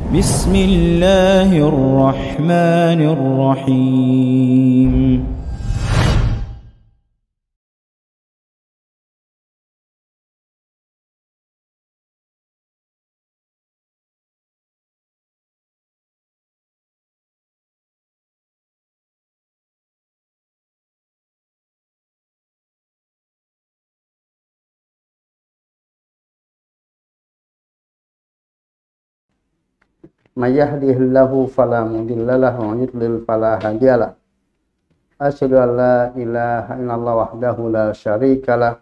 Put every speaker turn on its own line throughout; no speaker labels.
بسم الله الرحمن الرحيم
may yahdihillahu fala mudilla lahu wa may yudlil fala hadiya lahu. Asyhadu an la ilaha illallah wahdahu la syarika lah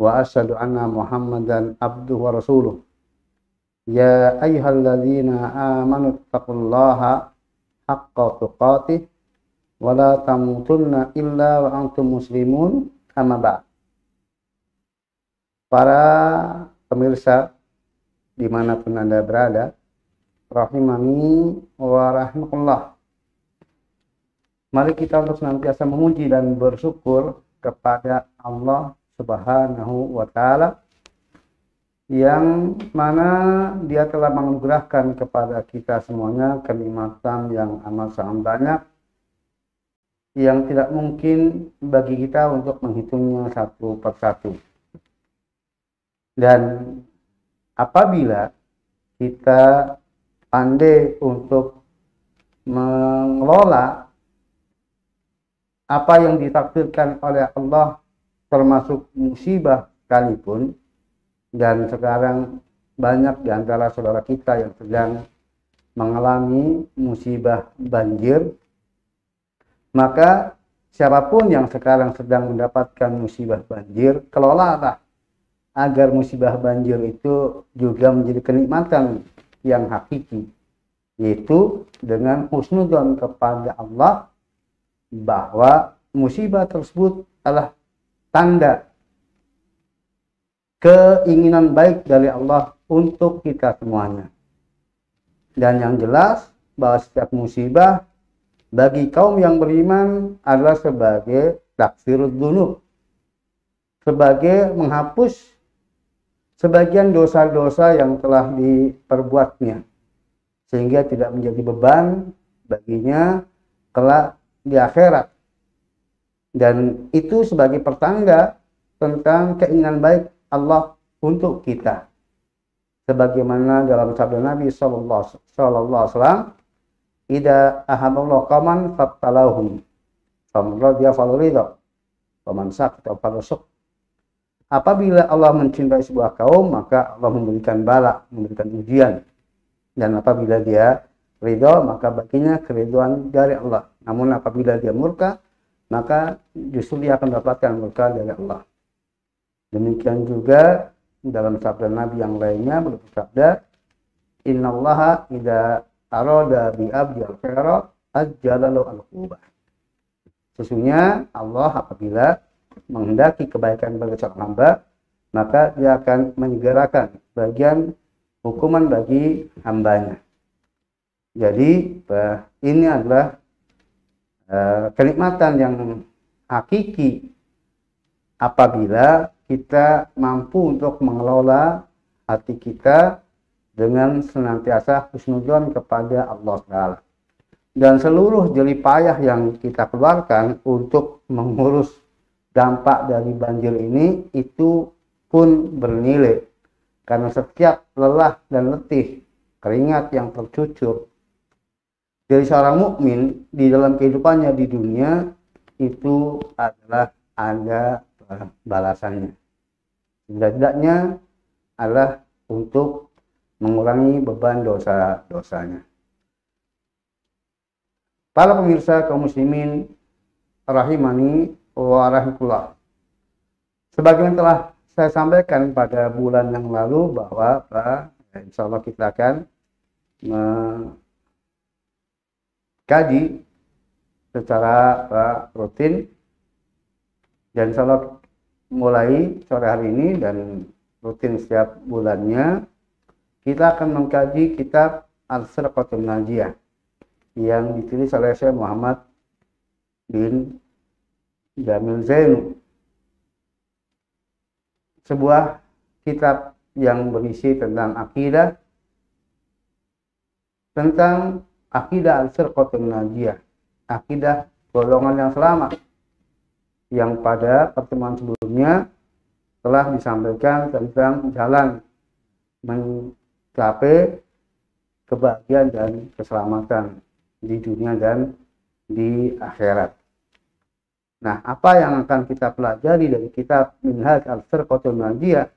wa asyhadu anna Muhammadan abduhu wa rasuluh. Ya ayyuhalladzina amanu taqullaha haqqa tuqatih wa la tamutunna illa wa antum muslimun. Amma ba'd. Para pemirsa dimanapun Anda berada, rahimani wa rahimakumullah. Mari kita untuk senantiasa memuji dan bersyukur kepada Allah Subhanahu wa Ta'ala, yang mana Dia telah menganugerahkan kepada kita semuanya kenikmatan yang amat sangat banyak, yang tidak mungkin bagi kita untuk menghitungnya satu persatu. Dan apabila kita pandai untuk mengelola apa yang ditakdirkan oleh Allah, termasuk musibah sekalipun, dan sekarang banyak di antara saudara kita yang sedang mengalami musibah banjir, maka siapapun yang sekarang sedang mendapatkan musibah banjir, kelolalah agar musibah banjir itu juga menjadi kenikmatan yang hakiki, yaitu dengan husnudzon kepada Allah bahwa musibah tersebut adalah tanda keinginan baik dari Allah untuk kita semuanya. Dan yang jelas bahwa setiap musibah bagi kaum yang beriman adalah sebagai taksirud dzunub, sebagai menghapus sebagian dosa-dosa yang telah diperbuatnya, sehingga tidak menjadi beban baginya kelak di akhirat. Dan itu sebagai pertanda tentang keinginan baik Allah untuk kita, sebagaimana dalam sabda Nabi sallallahu alaihi wasallam, "Idza ahabballahu qauman fabtalahum, faman radiya faridha, faman sakata falyasuk." Apabila Allah mencintai sebuah kaum, maka Allah memberikan bala, memberikan ujian. Dan apabila Dia ridha, maka baginya keridhaan dari Allah. Namun apabila Dia murka, maka justru Dia akan mendapatkan murka dari Allah. Demikian juga dalam sabda Nabi yang lainnya bersabda, "Innallaha idza arada bi abdi al-khaira ajjala lahu al-uqubah." Sesungguhnya Allah apabila menghendaki kebaikan bagi seorang hamba, maka Dia akan menyegerakan bagian hukuman bagi hambanya. Jadi ini adalah kenikmatan yang hakiki apabila kita mampu untuk mengelola hati kita dengan senantiasa husnudzon kepada Allah Ta'ala. Dan seluruh jerih payah yang kita keluarkan untuk mengurus dampak dari banjir ini itu pun bernilai, karena setiap lelah dan letih, keringat yang tercucur dari seorang mukmin di dalam kehidupannya di dunia itu adalah ada balasannya. Setidaknya adalah untuk mengurangi beban dosa-dosanya. Para pemirsa kaum muslimin rahimani wa rahmatullah. Sebagaimana telah saya sampaikan pada bulan yang lalu bahwa insya Allah kita akan mengkaji secara rutin, dan insya Allah mulai sore hari ini dan rutin setiap bulannya kita akan mengkaji kitab Al-Firqatul Najiyah yang ditulis oleh Syekh Muhammad bin Jamil Zainu, sebuah kitab yang berisi tentang akidah tentang akidah al-firqatul najiyah, akidah golongan yang selamat, yang pada pertemuan sebelumnya telah disampaikan tentang jalan mencapai kebahagiaan dan keselamatan di dunia dan di akhirat. Nah, apa yang akan kita pelajari dari kitab Minhaj al-Firqatul Najiyah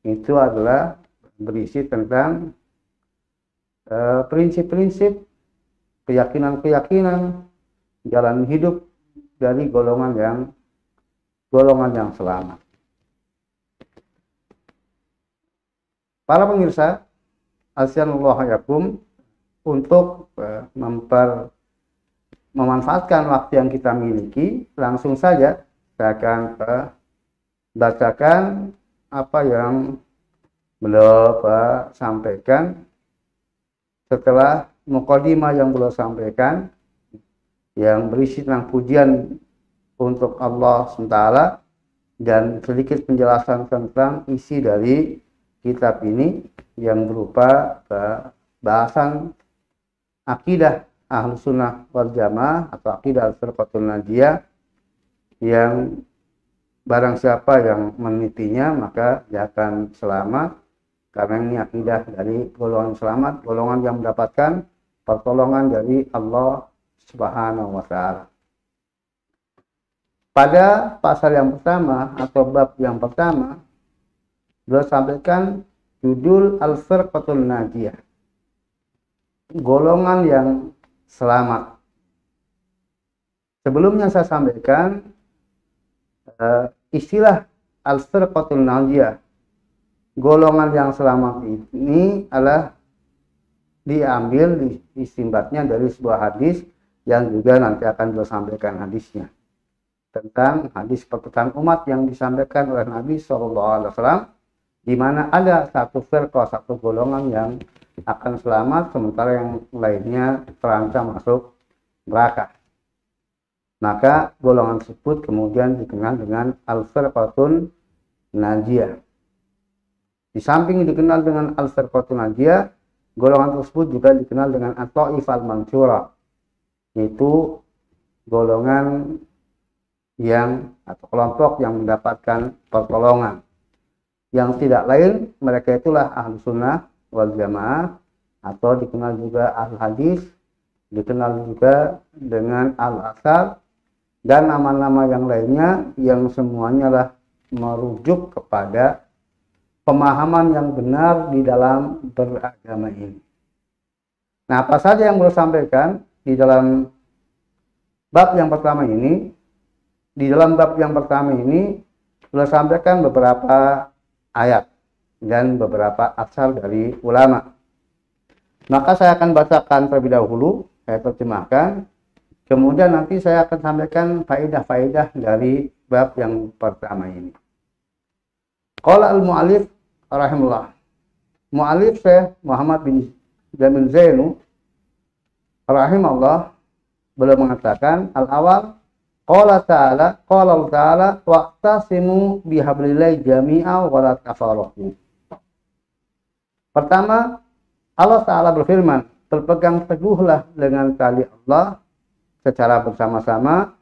itu adalah berisi tentang prinsip-prinsip, keyakinan-keyakinan, jalan hidup dari golongan yang selamat. Para pemirsa, Asyanullah yakum, untuk memanfaatkan waktu yang kita miliki, langsung saja saya akan bacakan apa yang beliau sampaikan setelah mukadimah yang beliau sampaikan, yang berisi tentang pujian untuk Allah SWT dan sedikit penjelasan tentang isi dari kitab ini yang berupa bahasan akidah Ahlus Sunnah wal Jamaah atau akidah al-Firqatul Najiyah, yang barang siapa yang menitinya maka dia akan selamat, karena ini akidah dari golongan selamat, golongan yang mendapatkan pertolongan dari Allah Subhanahu wa Ta'ala. Pada pasal yang pertama atau bab yang pertama, beliau sampaikan judul al-Firqatul Najiyah, golongan yang selamat. Sebelumnya saya sampaikan istilah al-Firqatul Najiyah, golongan yang selamat ini adalah diambil istimbatnya dari sebuah hadis yang juga nanti akan beliau sampaikan hadisnya, tentang hadis perpecahan umat yang disampaikan oleh Nabi SAW, di mana ada satu firqah, satu golongan yang akan selamat, sementara yang lainnya terancam masuk neraka. Maka golongan tersebut kemudian dikenal dengan al-Firqatun Najiyah. Di samping dikenal dengan al-Firqatun Najiyah, golongan tersebut juga dikenal dengan at-Ta'ifah al-Mansyurah, yaitu golongan yang atau kelompok yang mendapatkan pertolongan, yang tidak lain mereka itulah Ahlus Sunnah wal Jamaah, atau dikenal juga al-Hadis, dikenal juga dengan al-Asar, dan nama-nama yang lainnya yang semuanya lah merujuk kepada pemahaman yang benar di dalam beragama ini. Nah, apa saja yang beliau sampaikan di dalam bab yang pertama ini? Di dalam bab yang pertama ini beliau sampaikan beberapa ayat dan beberapa asar dari ulama. Maka saya akan bacakan terlebih dahulu, saya terjemahkan, kemudian nanti saya akan sampaikan faedah-faedah dari bab yang pertama ini. Qala al-mu'alif rahimahullah, mu'alif Syekh Muhammad bin Jamil Zainu rahimahullah, beliau mengatakan al-awal, qala ta'ala, qala Allah ta'ala, wa'tasimu bihablillahi jami'a wa la tafarraqu. Pertama, Allah Ta'ala berfirman, berpegang teguhlah dengan tali Allah secara bersama-sama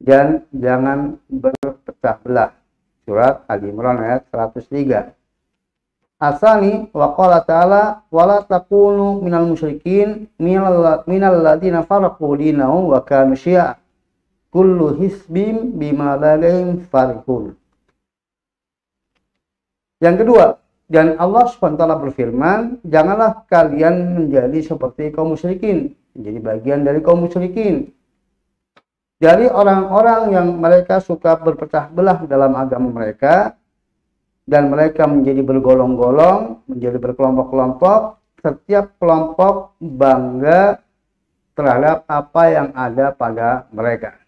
dan jangan berpecah belah. Surat Ali Imran ayat 103. Asani wa qala ta'ala wala takunu minal musyrikin minal ladina faraqu dinahum wa kanu syi'a kullu hisbim bima ladaihim farihun. Yang kedua, dan Allah SWT berfirman, janganlah kalian menjadi seperti kaum musyrikin, menjadi bagian dari kaum musyrikin, dari orang-orang yang mereka suka berpecah belah dalam agama mereka, dan mereka menjadi bergolong-golong, menjadi berkelompok-kelompok, setiap kelompok bangga terhadap apa yang ada pada mereka.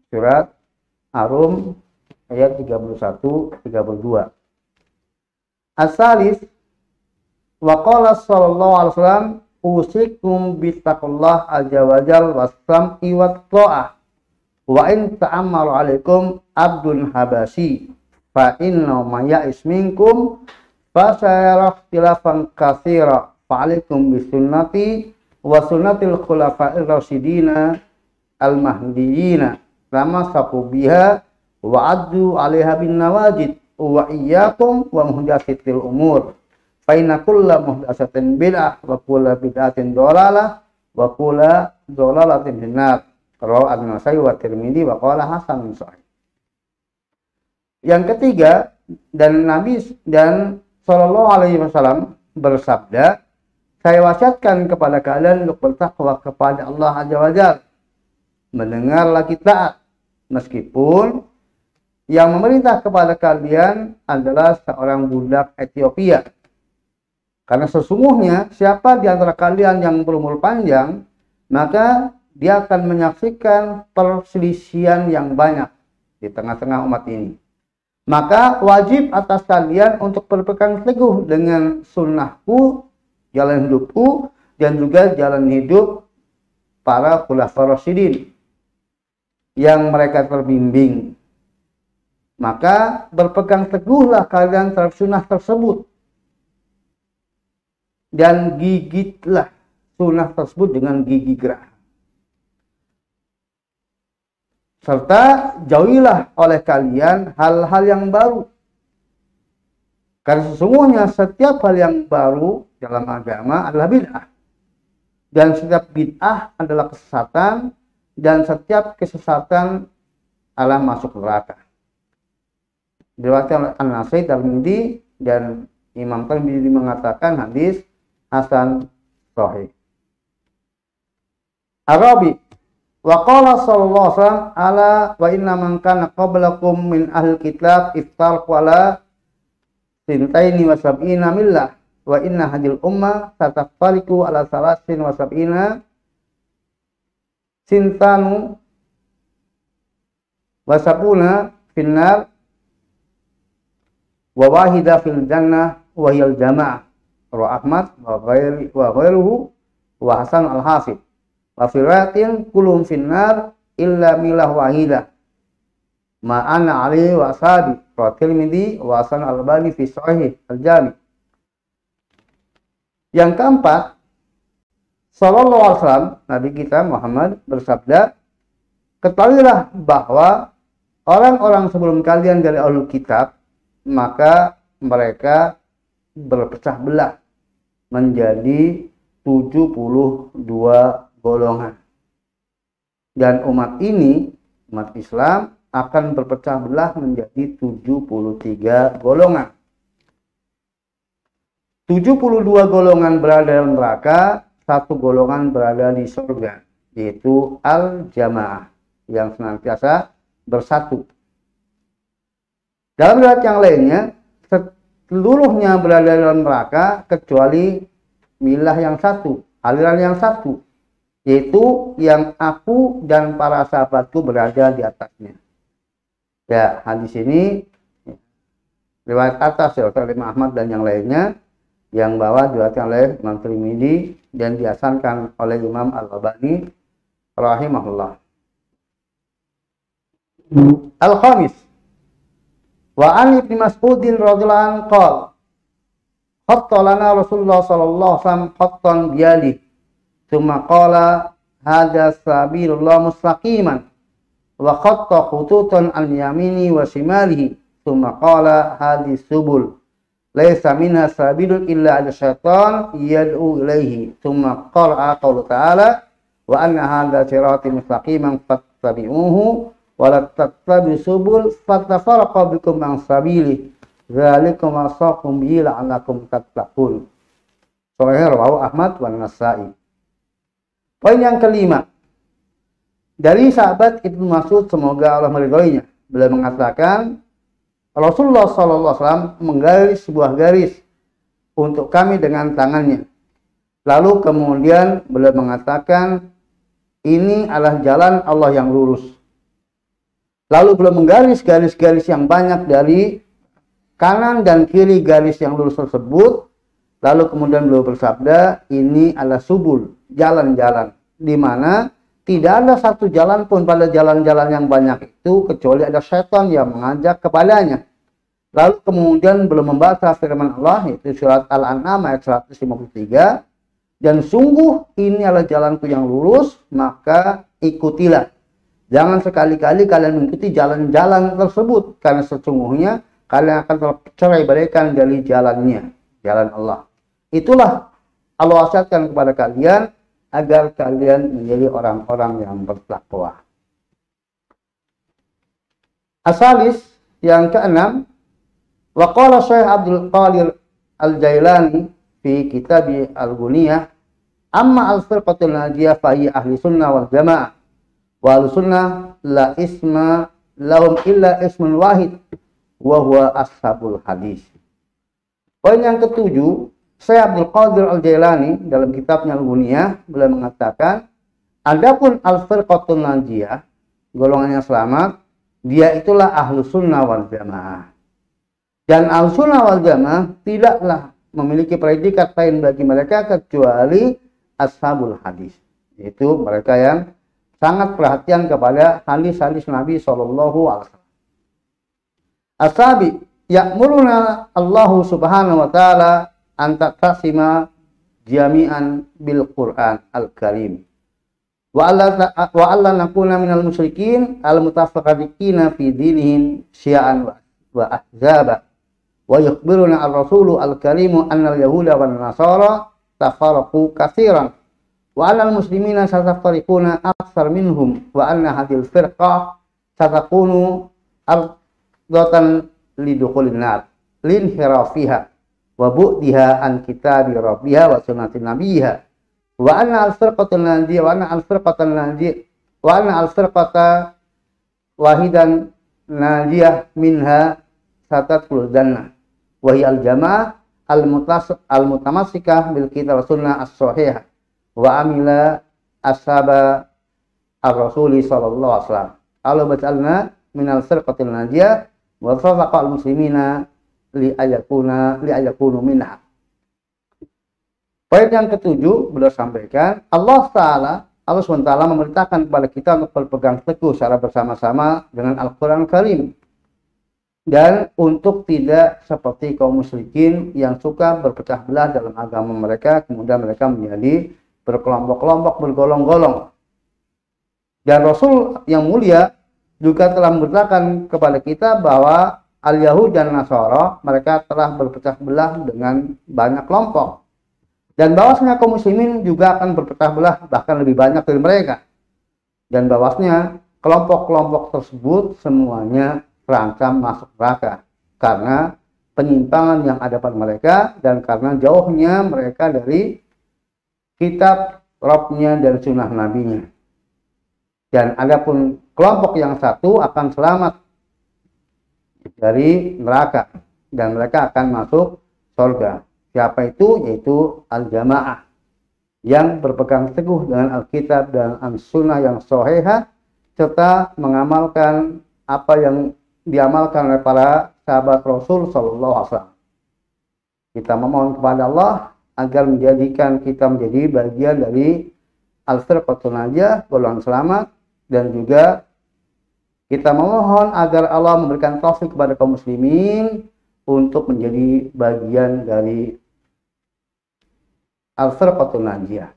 Surat Ar-Rum ayat 31-32. As-salis wa qala sallallahu alaihi wasallam usikum bittaqullah azza wajal was-sam'i wat-tha'ah wa in ta'ammaru alaikum abdun habasi fa inna may ya'is minkum fa sayara ikhtilafan katsira fa alaikum bisunnati wa sunnatil khulafa'ir rasyidina al-mahdiyina lama saku biha wa addu 'alaiha bin nawajid wa iyyakum wa muhdatsatil umur fa inna kulla muhdatsatin bid'ah wa kulla bid'atin dhalalah wa kulla dhalalatin finnar. Rawahu An-Nasa'i wa Tirmidzi wa qala hasanun sahih. Yang ketiga, dan Nabi dan sallallahu alaihi wasallam bersabda, saya wasiatkan kepada kalian untuk bertakwa kepada Allah Azza wa Jalla, mendengar lagi taat, meskipun yang memerintah kepada kalian adalah seorang budak Ethiopia. Karena sesungguhnya siapa di antara kalian yang berumur panjang, maka dia akan menyaksikan perselisihan yang banyak di tengah-tengah umat ini. Maka wajib atas kalian untuk berpegang teguh dengan sunnahku, jalan hidupku, dan juga jalan hidup para khulafaur rasyidin yang mereka terbimbing. Maka berpegang teguhlah kalian terhadap sunnah tersebut dan gigitlah sunnah tersebut dengan gigi gerah. Serta jauhilah oleh kalian hal-hal yang baru. Karena sesungguhnya setiap hal yang baru dalam agama adalah bid'ah. Dan setiap bid'ah adalah kesesatan. Dan setiap kesesatan adalah masuk neraka. Diriwayatkan oleh An-Nasa'i, Tirmidzi, dan Imam Tirmidzi mengatakan hadis hasan sahih. Arabi wa qala sallallahu alaihi wasallam ala wa inna man kana qablakum min ahli kitab iftarqu ala sintaini wa sab'ina millah wa inna hadil ummah tataftariqu ala salasin wa sab'ina sintanu wa sab'una finnar wa wahida fil jannah wa hiyal jamaah. Rawahu Ahmad wa ghairuhu wa Hasan al-Hafidz. Wa firatin kulum finnar illa milah wahidah ma'ana alaihi wa ashabi. Rawahu Tirmidzi wa Hasan al-Albani fi Sahih al-Jami'. Yang keempat, sallallahu alaihi wasallam, Nabi kita Muhammad bersabda, ketahuilah bahwa orang-orang sebelum kalian dari ahlul kitab, maka mereka berpecah belah menjadi 72 golongan. Dan umat ini, umat Islam, akan berpecah belah menjadi 73 golongan. 72 golongan berada dalam neraka, satu golongan berada di surga, yaitu al-jamaah, yang senantiasa bersatu. Dalam riwayat yang lainnya, seluruhnya berada dalam neraka kecuali milah yang satu, aliran yang satu, yaitu yang aku dan para sahabatku berada di atasnya. Ya, hadis ini riwayat atas oleh Imam Ahmad dan yang lainnya, yang bawah diriwayatkan oleh Imam Tirmidzi dan dihasankan oleh Imam Al-Albani rahimahullah. Al-Khamis, wa an Ibnu Mas'udin radhiyallahu anhu qala khatta lana Rasulullah sallallahu alaihi wasallam khattan biyadi thumma qala hadha sabilullah mustaqiman wa khatta khututan an yamini wa shimalihi thumma qala hadhihi subul laisa minha sabilun illa ada syaitan yad'u ilaihi thumma qala qawlu ta'ala wa anna hadha sirati mustaqiman fattabi'uhu wa la tattabi'u subul fatafarraqa bikum an sabili dzalikum wasaqum bihi la'allakum tattaqun. Sahih rawahu Ahmad wa Nasa'i. Poin yang kelima, dari sahabat Ibnu Mas'ud, semoga Allah meridhoinya, beliau mengatakan Rasulullah SAW menggaris sebuah garis untuk kami dengan tangannya. Lalu kemudian beliau mengatakan, ini adalah jalan Allah yang lurus. Lalu beliau menggaris garis-garis yang banyak dari kanan dan kiri garis yang lurus tersebut. Lalu kemudian beliau bersabda, ini adalah subul, jalan-jalan, di mana tidak ada satu jalan pun pada jalan-jalan yang banyak itu kecuali ada syaitan yang mengajak kepadanya. Lalu kemudian belum membaca firman Allah, yaitu surat Al-An'am ayat 153, Dan sungguh ini adalah jalanku yang lurus, maka ikutilah. Jangan sekali-kali kalian mengikuti jalan-jalan tersebut, karena sesungguhnya kalian akan tercerai beraikan dari jalannya, jalan Allah. Itulah Allah wasiatkan kepada kalian agar kalian menjadi orang-orang yang bertakwa. Asalis yang keenam, waqala Syekh Abdul Qadir Al-Jailani fi kitab Al-Ghuniyah, amma al-firqatul najiyah fa hiya ahli sunnah wal jamaah. Wal sunnah la isma lahum illa ismun wahid wa huwa ashabul hadis. Poin yang ketujuh, Syekh Abdul Qadir Al-Jailani dalam kitabnya Al-Ghuniyah beliau mengatakan, adapun al-firqatul najiyah, golongan yang selamat, dia itulah ahlu sunnah wal jamaah. Dan ahlu sunnah wal jamaah tidaklah memiliki predikat lain bagi mereka kecuali ashabul hadis, yaitu mereka yang sangat perhatian kepada hadis-hadis Nabi Shallallahu Alaihi Wasallam. Ashabi ya'muruna Allahu Subhanahu Wa Taala antatasima jami'an bil Quran al-Karim. Wa alla nakuna minal musyrikin al-mutafarriqina fi dinihim syi'an wa ahzaba. Wa yukhbiruna ar-rasulu al-karimu anna al-yahuda wa nasara tafarraqu katsiran. Wa anal muslimina satafariquna aktsar minhum wa anna hadhil firqah satakunu ardatan lidukhulin nar linhirafiha wa bu'diha an kitabi rabbiha wa sunnati nabiyha wa anna al-firqatul najiyah wa anna al-firqatan najiyah wa anna al-firqata wahidan najiyah minha satadkhulul jannah wa hiya al-jamaah al-mutamassikah bil kitab wa sunnah as-sahihah wa amila ashaba ar-rasuli sallallahu alaihi wasallam. Allah bacalna minal firqatil najiyah wa safaqa al-muslimina li ayakunu minha. Poin yang ketujuh beliau sampaikan, Allah SWT memerintahkan kepada kita untuk berpegang teguh secara bersama-sama dengan Al-Quran Karim, dan untuk tidak seperti kaum musyrikin yang suka berpecah belah dalam agama mereka, kemudian mereka menjadi berkelompok-kelompok, bergolong-golong. Dan Rasul yang mulia juga telah memberitakan kepada kita bahwa al-Yahud dan Nasara mereka telah berpecah belah dengan banyak kelompok. Dan bahwasanya kaum muslimin juga akan berpecah belah bahkan lebih banyak dari mereka. Dan bahwasanya kelompok-kelompok tersebut semuanya terancam masuk neraka karena penyimpangan yang ada pada mereka dan karena jauhnya mereka dari kitab Rabbnya dan sunnah nabinya. Dan adapun kelompok yang satu akan selamat dari neraka dan mereka akan masuk surga. Siapa itu? Yaitu al-jamaah yang berpegang teguh dengan Alkitab dan sunnah yang sahihah serta mengamalkan apa yang diamalkan oleh para sahabat Rasul Sallallahu Alaihi Wasallam. Kita memohon kepada Allah agar menjadikan kita menjadi bagian dari al-firqatul najiyah, golongan selamat, dan juga kita memohon agar Allah memberikan taufik kepada kaum muslimin untuk menjadi bagian dari al-firqatul najiyah.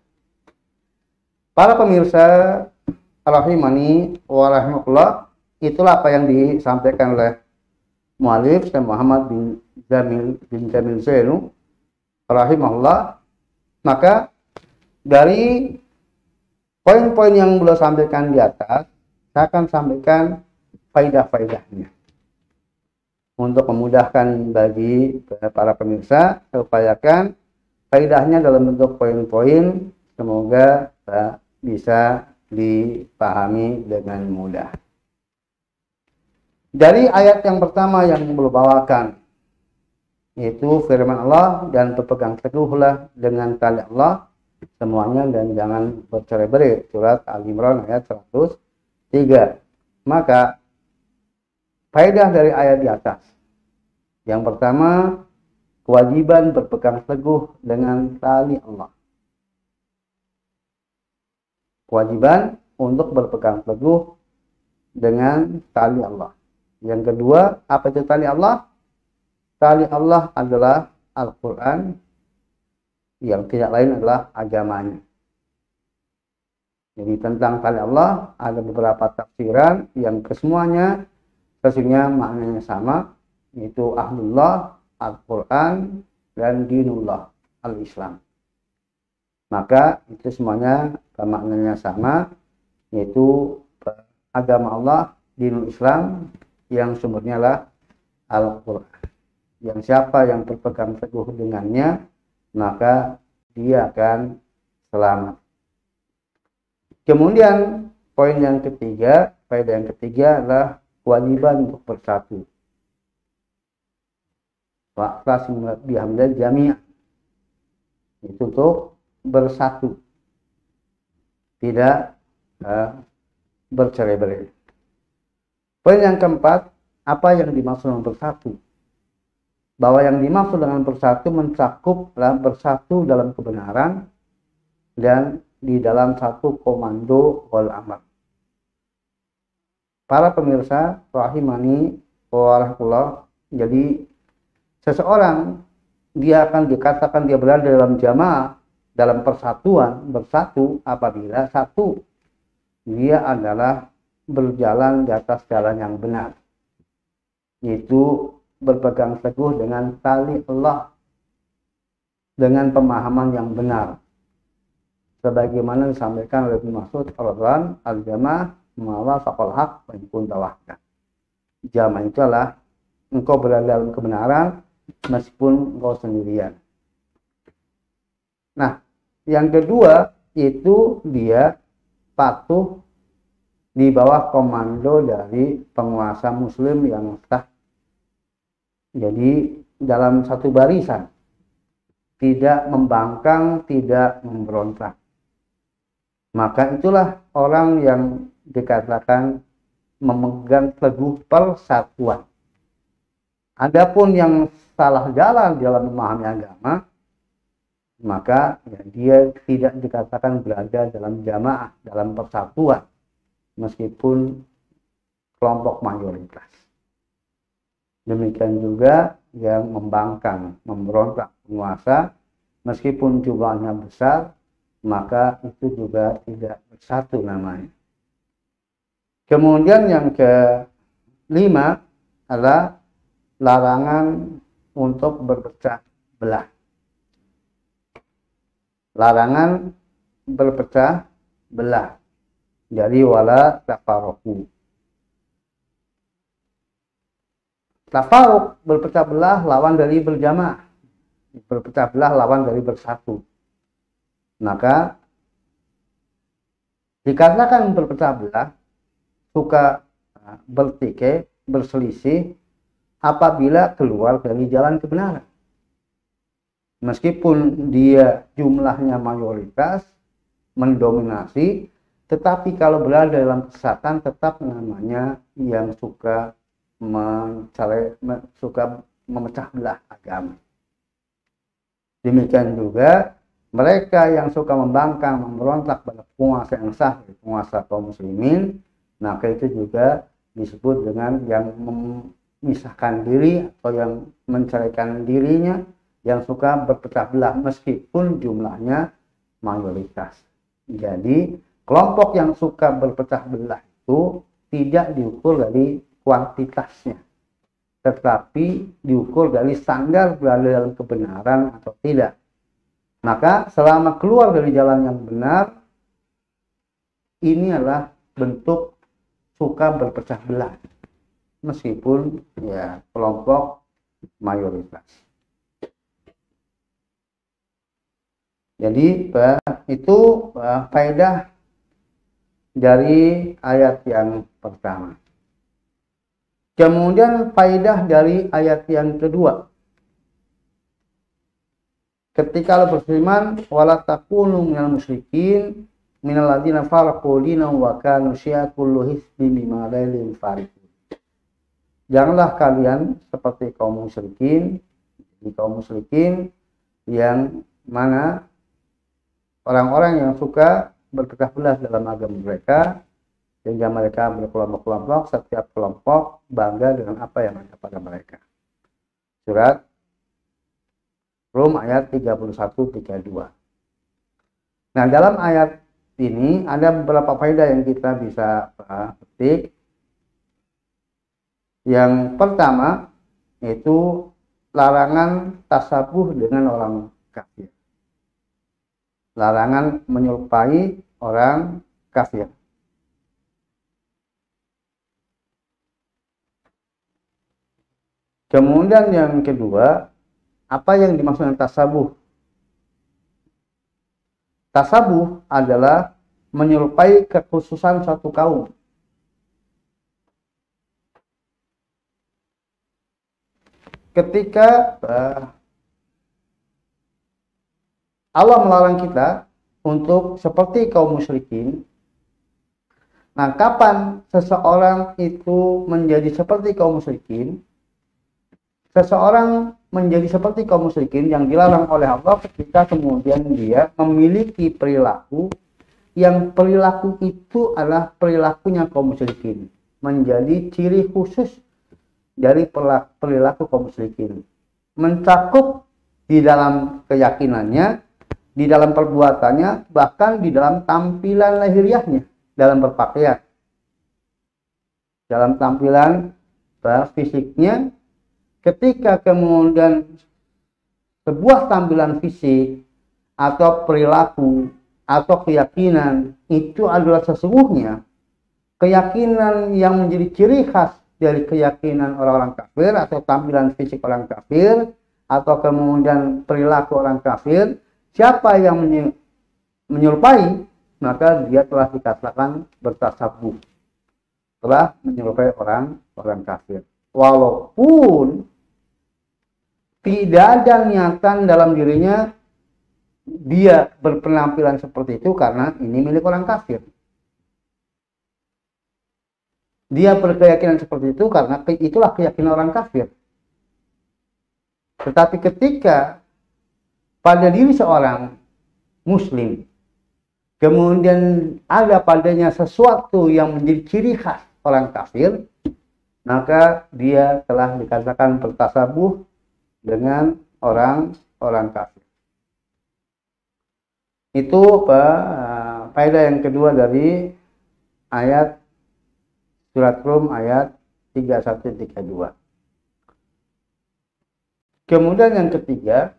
Para pemirsa rahimani wa rahimakumullah, itulah apa yang disampaikan oleh mu'allif Syekh Muhammad bin Jamil Zainu rahimahullah. Maka dari poin-poin yang beliau sampaikan di atas, saya akan sampaikan faidah-faidahnya untuk memudahkan bagi para pemirsa. Saya upayakan faidahnya dalam bentuk poin-poin, semoga bisa dipahami dengan mudah. Dari ayat yang pertama yang beliau bawakan, yaitu firman Allah, dan berpegang teguhlah dengan tali Allah semuanya dan jangan bercerai-berai, surat Al-Imran ayat 103. Maka faedah dari ayat di atas, yang pertama, kewajiban berpegang teguh dengan tali Allah. Kewajiban untuk berpegang teguh dengan tali Allah. Yang kedua, apa itu tali Allah? Tali Allah adalah Al-Quran yang tidak lain adalah agamanya. Jadi tentang tali Allah ada beberapa tafsiran yang kesemuanya sesungguhnya maknanya sama, yaitu ahlullah, Al-Quran, dan dinullah, al-Islam. Maka itu semuanya maknanya sama, yaitu agama Allah, dinul Islam, yang sumbernya lah Al-Quran. Yang siapa yang berpegang teguh dengannya, maka dia akan selamat. Kemudian poin yang ketiga, faedah yang ketiga adalah kewajiban untuk bersatu. Wa'tasimu bihamdillah jami'an. Itu untuk bersatu, tidak bercerai-berai. Poin yang keempat, apa yang dimaksud dengan bersatu? Bahwa yang dimaksud dengan bersatu mencakuplah bersatu dalam kebenaran dan di dalam satu komando wal amr. Para pemirsa rahimani wa rahmatullah, jadi seseorang dia akan dikatakan dia berada dalam jamaah, dalam persatuan, bersatu apabila satu, dia adalah berjalan di atas jalan yang benar, yaitu berpegang teguh dengan tali Allah dengan pemahaman yang benar, sebagaimana disampaikan oleh Ibnu Mas'ud radhiyallahu al-jamaah mawa faqal haq wa in kunta wahdak. Jamaah itu adalah engkau berada dalam kebenaran meskipun engkau sendirian. Nah, yang kedua itu dia patuh di bawah komando dari penguasa muslim yang sah. Jadi dalam satu barisan, tidak membangkang, tidak memberontak. Maka itulah orang yang dikatakan memegang teguh persatuan. Adapun yang salah jalan dalam memahami agama, maka ya, dia tidak dikatakan berada dalam jamaah, dalam persatuan, meskipun kelompok mayoritas. Demikian juga yang membangkang, memberontak penguasa, meskipun jumlahnya besar, maka itu juga tidak bersatu namanya. Kemudian yang kelima adalah larangan untuk berpecah belah. Larangan berpecah belah. Jadi wala tafarruqu. Tafarruq, berpecah belah, lawan dari berjamaah. Berpecah belah lawan dari bersatu. Maka dikarenakan berpecah belah, suka bertikai, berselisih apabila keluar dari jalan kebenaran. Meskipun dia jumlahnya mayoritas, mendominasi, tetapi kalau berada dalam kesesatan tetap namanya yang suka memecah belah agama. Demikian juga mereka yang suka membangkang, memberontak pada penguasa yang sah, penguasa kaum muslimin, maka itu juga disebut dengan yang memisahkan diri atau yang menceraikan dirinya, yang suka berpecah belah meskipun jumlahnya mayoritas. Jadi kelompok yang suka berpecah belah itu tidak diukur dari kuantitasnya, tetapi diukur dari standar berada dalam kebenaran atau tidak. Maka selama keluar dari jalan yang benar, ini adalah bentuk suka berpecah belah, meskipun ya kelompok mayoritas. Jadi itu faedah dari ayat yang pertama. Kemudian faedah dari ayat yang kedua. Ketika Allah berfirman, wala takunu minal musyrikin minal ladzina faraqu dinahum wa kanu syi'a kullu hizbin bima ladayhim farihun. Janganlah kalian seperti kaum musyrikin, yang mana orang-orang yang suka berpecah belah dalam agama mereka, sehingga mereka berkelompok-kelompok, setiap kelompok bangga dengan apa yang ada pada mereka. Surat Rum ayat 31-32. Nah, dalam ayat ini ada beberapa faedah yang kita bisa petik. Yang pertama yaitu larangan tasabuh dengan orang kafir. Larangan menyerupai orang kafir. Kemudian yang kedua, apa yang dimaksud dengan tasabuh? Tasabuh adalah menyerupai kekhususan suatu kaum. Ketika Allah melarang kita untuk seperti kaum musyrikin, nah kapan seseorang itu menjadi seperti kaum musyrikin? Seseorang menjadi seperti kaum musyrikin yang dilarang oleh Allah ketika kemudian dia memiliki perilaku yang perilaku itu adalah perilakunya kaum musyrikin, menjadi ciri khusus dari perilaku kaum musyrikin, mencakup di dalam keyakinannya, di dalam perbuatannya, bahkan di dalam tampilan lahiriahnya, dalam berpakaian, dalam tampilan fisiknya. Ketika kemudian sebuah tampilan fisik atau perilaku atau keyakinan itu adalah sesungguhnya keyakinan yang menjadi ciri khas dari keyakinan orang-orang kafir atau tampilan fisik orang kafir atau kemudian perilaku orang kafir, siapa yang menyerupai, maka dia telah dikatakan bertasabuh, telah menyerupai orang kafir. Walaupun tidak ada niatan dalam dirinya dia berpenampilan seperti itu karena ini milik orang kafir. Dia berkeyakinan seperti itu karena itulah keyakinan orang kafir. Tetapi ketika pada diri seorang muslim kemudian ada padanya sesuatu yang menjadi ciri khas orang kafir, maka dia telah dikatakan bertasabuh dengan orang kafir. Itu faedah yang kedua dari ayat surat Rum ayat 31-32. Kemudian yang ketiga,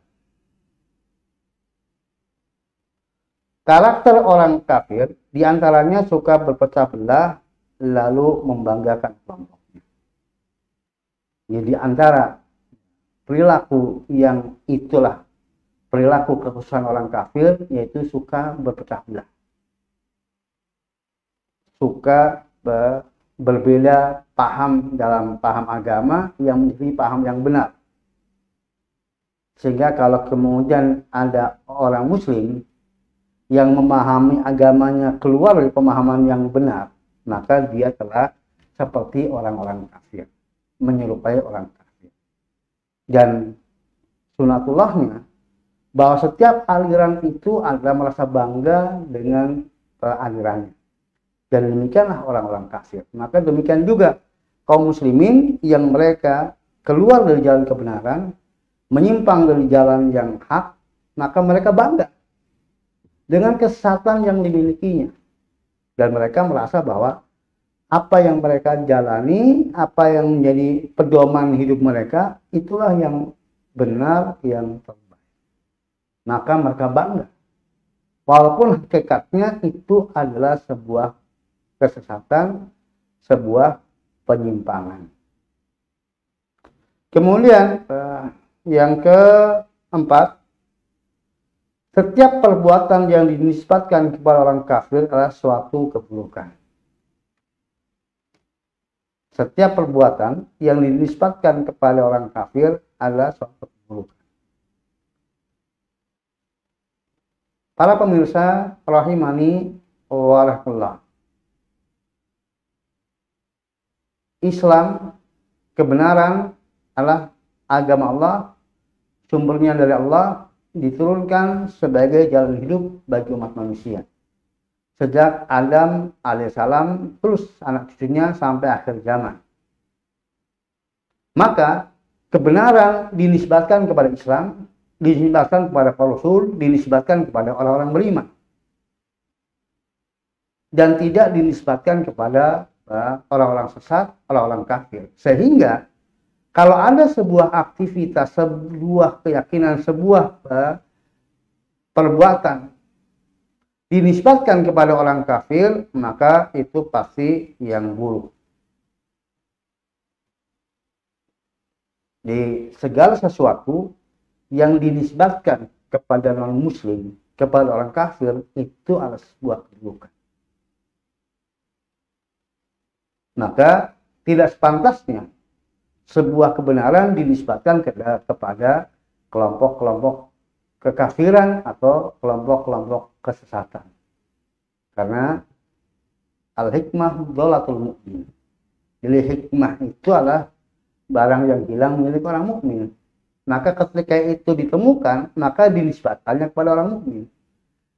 karakter orang kafir diantaranya suka berpecah belah lalu membanggakan kelompoknya. Jadi antara perilaku yang itulah perilaku kekhususan orang kafir, yaitu suka berpecah belah, suka berbeda paham dalam paham agama yang menjadi paham yang benar, sehingga kalau kemudian ada orang muslim yang memahami agamanya keluar dari pemahaman yang benar, maka dia telah seperti orang-orang kafir, menyerupai orang kafir. Dan sunatullahnya bahwa setiap aliran itu adalah merasa bangga dengan alirannya. Dan demikianlah orang-orang kafir. Maka demikian juga kaum muslimin yang mereka keluar dari jalan kebenaran, menyimpang dari jalan yang hak, maka mereka bangga dengan kesesatan yang dimilikinya. Dan mereka merasa bahwa apa yang mereka jalani, apa yang menjadi pedoman hidup mereka, itulah yang benar, yang terbaik. Maka mereka bangga. Walaupun hakikatnya itu adalah sebuah kesesatan, sebuah penyimpangan. Kemudian yang keempat, setiap perbuatan yang dinisbatkan kepada orang kafir adalah suatu keburukan. Setiap perbuatan yang dinisbatkan kepada orang kafir adalah suatu keburukan. Para pemirsa rahimani wa rahmatullah. Islam, kebenaran adalah agama Allah, sumbernya dari Allah, diturunkan sebagai jalan hidup bagi umat manusia. Sejak Adam alaihissalam terus anak cucunya sampai akhir zaman. Maka kebenaran dinisbatkan kepada Islam, dinisbatkan kepada para rasul, dinisbatkan kepada orang-orang beriman, dan tidak dinisbatkan kepada orang-orang sesat, orang-orang kafir. Sehingga kalau ada sebuah aktivitas, sebuah keyakinan, sebuah perbuatan dinisbatkan kepada orang kafir, maka itu pasti yang buruk. Di segala sesuatu yang dinisbatkan kepada non-muslim, kepada orang kafir, itu adalah sebuah keburukan. Maka tidak sepantasnya sebuah kebenaran dinisbatkan kepada kelompok-kelompok kekafiran atau kelompok-kelompok kesesatan. Karena al-hikmah dhalatul mu'min. Jadi hikmah itu adalah barang yang hilang milik orang mukmin. Maka ketika itu ditemukan, maka dinisbatkannya kepada orang mukmin.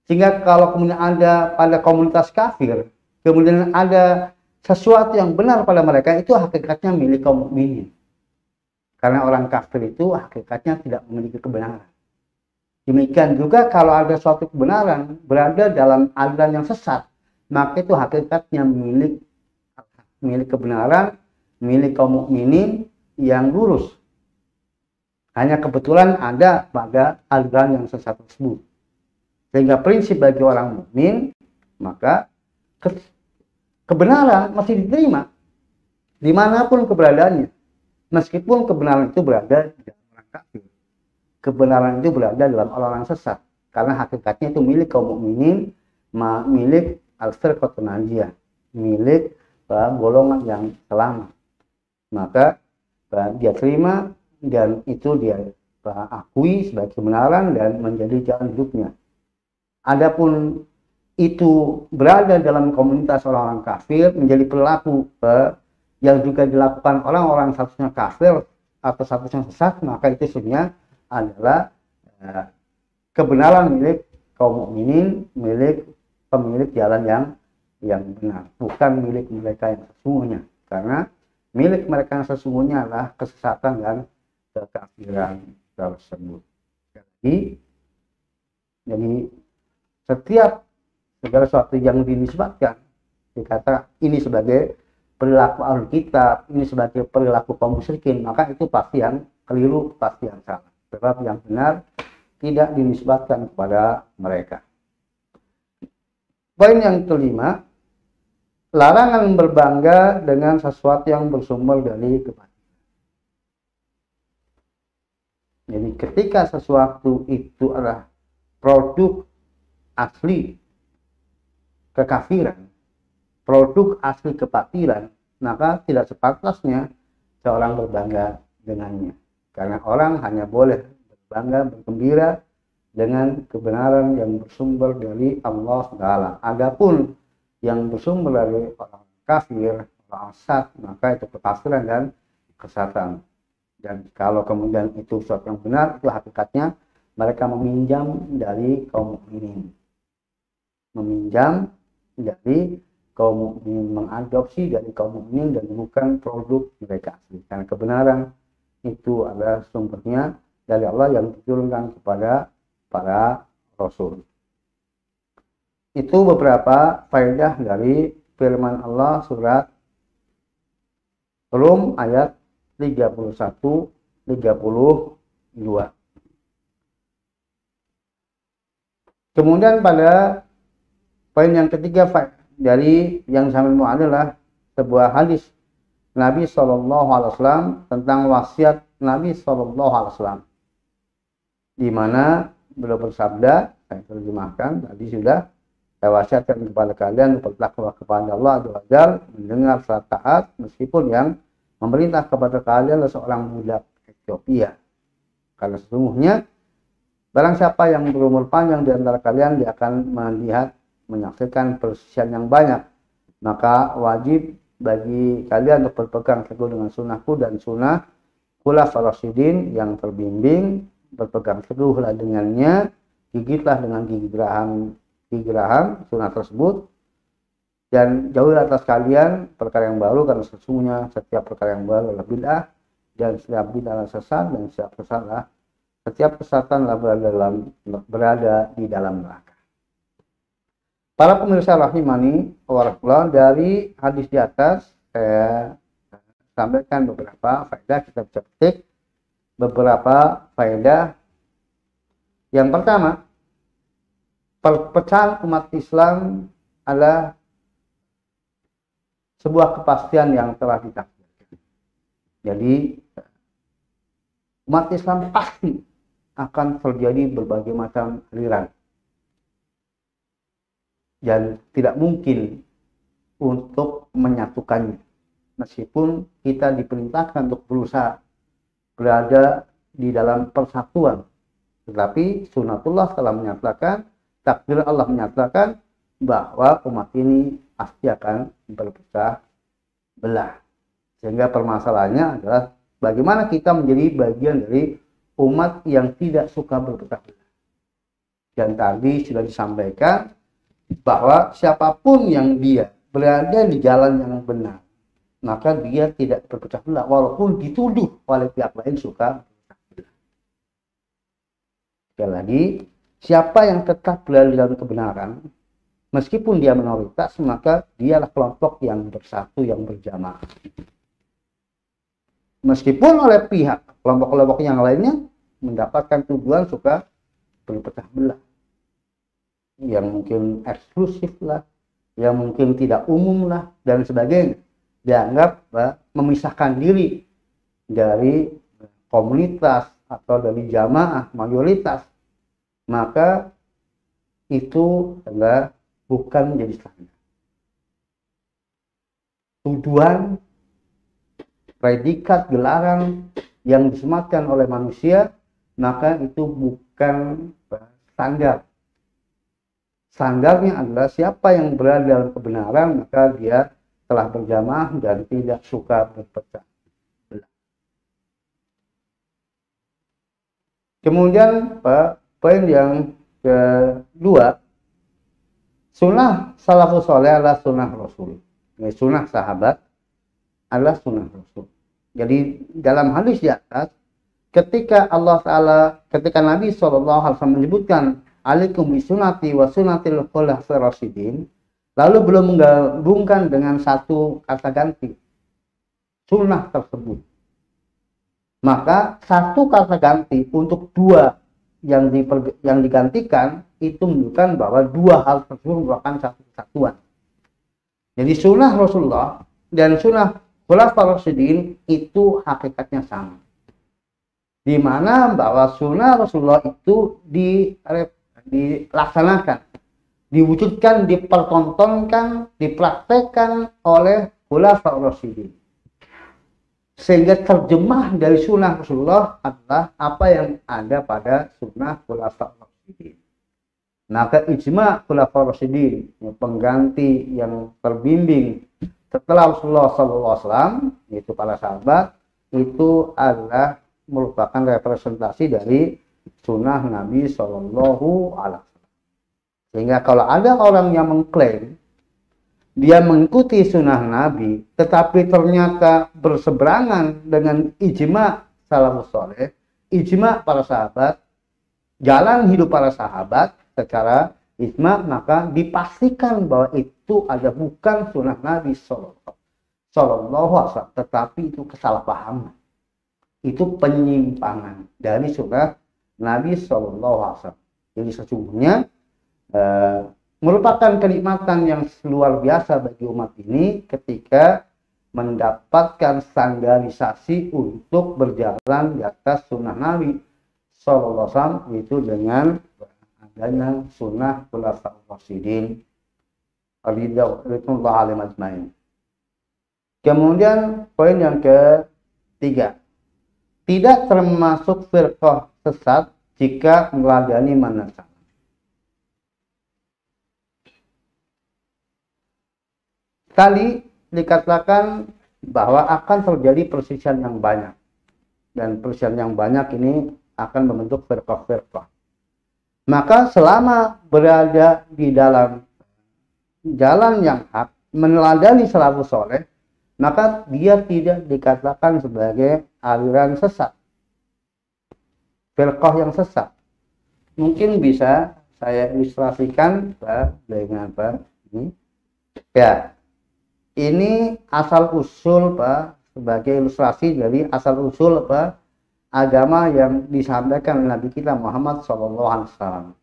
Sehingga kalau kemudian ada pada komunitas kafir, kemudian ada sesuatu yang benar pada mereka, itu hakikatnya milik kaum mukminin. Karena orang kafir itu hakikatnya tidak memiliki kebenaran. Demikian juga kalau ada suatu kebenaran berada dalam aliran yang sesat, maka itu hakikatnya milik kebenaran, milik kaum mukminin yang lurus. Hanya kebetulan ada pada aliran yang sesat tersebut. Sehingga prinsip bagi orang mukmin, maka kebenaran masih diterima dimanapun keberadaannya, meskipun kebenaran itu berada di dalam orang kafir, kebenaran itu berada dalam orang-orang sesat, karena hakikatnya itu milik kaum mukminin, milik al-firqatun najiyah, milik golongan yang selamat. Maka dia terima dan itu dia akui sebagai kebenaran dan menjadi jalan hidupnya. Adapun itu berada dalam komunitas orang-orang kafir, menjadi perilaku yang juga dilakukan orang-orang statusnya kafir atau statusnya sesat, maka itu sebenarnya adalah kebenaran milik kaum mukminin, milik pemilik jalan yang benar, bukan milik mereka yang sesungguhnya. Karena milik mereka yang sesungguhnya adalah kesesatan dan kekafiran tersebut. Jadi setiap segala sesuatu yang dinisbatkan, dikata ini sebagai perilaku ahlul kitab, ini sebagai perilaku kaum musyrikin, maka itu pasti yang keliru, pasti yang salah. Sebab yang benar tidak dinisbatkan kepada mereka. Poin yang kelima, larangan berbangga dengan sesuatu yang bersumber dari kebatilan. Jadi ketika sesuatu itu adalah produk asli kekafiran, produk asli kebatilan, maka tidak sepantasnya seorang berbangga dengannya. Karena orang hanya boleh berbangga, bergembira dengan kebenaran yang bersumber dari Allah Ta'ala. Adapun yang bersumber dari orang kafir, orang sesat, maka itu kekafiran dan kesesatan. Dan kalau kemudian itu sesuatu yang benar, itu hakikatnya mereka meminjam dari kaum mukminin. Meminjam dari kaum mukminin, mengadopsi dari kaum mukminin dan bukan produk mereka asli. Karena kebenaran itu adalah sumbernya dari Allah yang diturunkan kepada para rasul. Itu beberapa faedah dari firman Allah surat Rum ayat 31-32. Kemudian pada poin yang ketiga dari yang sambil adalah sebuah hadis Nabi SAW tentang wasiat Nabi SAW, di mana beliau bersabda, saya terjemahkan tadi sudah, saya wasiatkan kepada kalian bertakwa kepada Allah Azza wa Jalla, mendengar salat taat meskipun yang memerintah kepada kalian adalah seorang budak Ethiopia. Karena sesungguhnya barang siapa yang berumur panjang di antara kalian, dia akan melihat, menyaksikan perselisihan yang banyak. Maka wajib bagi kalian untuk berpegang teguh dengan sunnahku dan sunnah khulafa'ur rasyidin yang terbimbing. Berpegang teguhlah dengannya, gigitlah dengan gigi geraham sunnah tersebut, dan jauhilah atas kalian perkara yang baru, karena sesungguhnya setiap perkara yang baru adalah bid'ah, dan setiap bid'ah adalah sesat, dan setiap sesat adalah setiap kesesatan berada di dalam neraka. Para pemirsa rahimani wa rahimakumullah, dari hadis di atas saya sampaikan beberapa faedah, kita bisa petik beberapa faedah. Yang pertama, perpecahan umat Islam adalah sebuah kepastian yang telah ditakdirkan. Jadi umat Islam pasti akan terjadi berbagai macam aliran dan tidak mungkin untuk menyatukannya, meskipun kita diperintahkan untuk berusaha berada di dalam persatuan, tetapi sunatullah telah menyatakan, takdir Allah menyatakan bahwa umat ini pasti akan berpecah belah. Sehingga permasalahannya adalah bagaimana kita menjadi bagian dari umat yang tidak suka berpecah belah. Dan tadi sudah disampaikan bahwa siapapun yang dia berada di jalan yang benar, maka dia tidak berpecah belah, walaupun dituduh oleh pihak lain suka berpecah belah. Sekali lagi, siapa yang tetap berada dalam kebenaran, meskipun dia minoritas, maka dialah kelompok yang bersatu, yang berjamaah. Meskipun oleh pihak kelompok-kelompok yang lainnya mendapatkan tuduhan suka berpecah belah, yang mungkin eksklusif lah, yang mungkin tidak umum lah, dan sebagainya, dianggap memisahkan diri dari komunitas atau dari jamaah mayoritas, maka itu adalah bukan menjadi standar. Tuduhan, predikat, gelaran yang disematkan oleh manusia, maka itu bukan standar. Standarnya adalah siapa yang berada dalam kebenaran, maka dia telah berjamaah dan tidak suka berpecah belah. Kemudian poin yang kedua, sunnah salafus saleh adalah sunnah Rasul. Sunnah sahabat adalah sunnah Rasul. Jadi dalam hadis di atas, ketika Nabi SAW menyebutkan alaikum bisunati wa sunatil khulafair rasyidin, lalu belum menggabungkan dengan satu kata ganti sunnah tersebut, maka satu kata ganti untuk dua yang digantikan itu menunjukkan bahwa dua hal tersebut merupakan satu kesatuan. Jadi sunnah Rasulullah dan sunnah khulafair rasyidin itu hakikatnya sama, di mana bahwa sunnah Rasulullah itu dilaksanakan, diwujudkan, dipertontonkan, dipraktekkan oleh khulafaur rasyidin. Sehingga terjemah dari sunnah Rasulullah adalah apa yang ada pada sunnah khulafaur rasyidin. Maka ijma khulafaur rasyidin, pengganti yang terbimbing setelah Rasulullah SAW, yaitu para sahabat, itu adalah merupakan representasi dari sunnah Nabi Shallallahu Alaihi Wasallam. Sehingga kalau ada orang yang mengklaim dia mengikuti sunnah Nabi, tetapi ternyata berseberangan dengan ijma salafus saleh, ijma para sahabat, jalan hidup para sahabat secara ijma, maka dipastikan bahwa itu ada bukan sunnah Nabi Shallallahu Alaihi Wasallam, tetapi itu kesalahpahaman, itu penyimpangan dari sunnah Nabi Shallallahu Alaihi Wasallam. Jadi sesungguhnya merupakan kenikmatan yang luar biasa bagi umat ini ketika mendapatkan standarisasi untuk berjalan di atas sunnah Nabi Shallallahu Alaihi Wasallam, yaitu dengan adanya sunnah khulafaur rasyidin radhiyallahu anhum ajmain. Kemudian poin yang ketiga, tidak termasuk firqah sesat jika meladani manhaj salaf. Tadi dikatakan bahwa akan terjadi perselisihan yang banyak, dan perselisihan yang banyak ini akan membentuk firqah-firqah. Maka selama berada di dalam jalan yang hak, meneladani salafus saleh, maka dia tidak dikatakan sebagai aliran sesat. firqah yang sesat. Mungkin bisa saya ilustrasikan dengan ini. Ya, ini asal usul sebagai ilustrasi dari asal usul agama yang disampaikan Nabi kita Muhammad SAW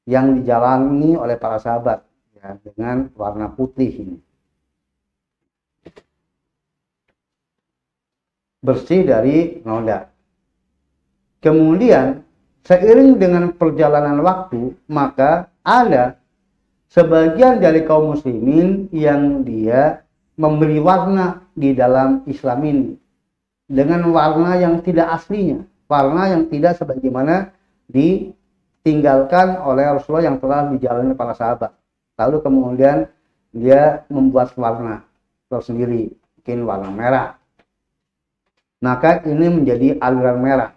yang dijalani oleh para sahabat ya, dengan warna putih ini. Bersih dari noda. Kemudian seiring dengan perjalanan waktu, maka ada sebagian dari kaum muslimin yang dia memberi warna di dalam Islam ini dengan warna yang tidak aslinya, warna yang tidak sebagaimana ditinggalkan oleh Rasulullah yang telah dijalani para sahabat. Lalu kemudian dia membuat warna tersendiri, mungkin warna merah. Maka ini menjadi aliran merah.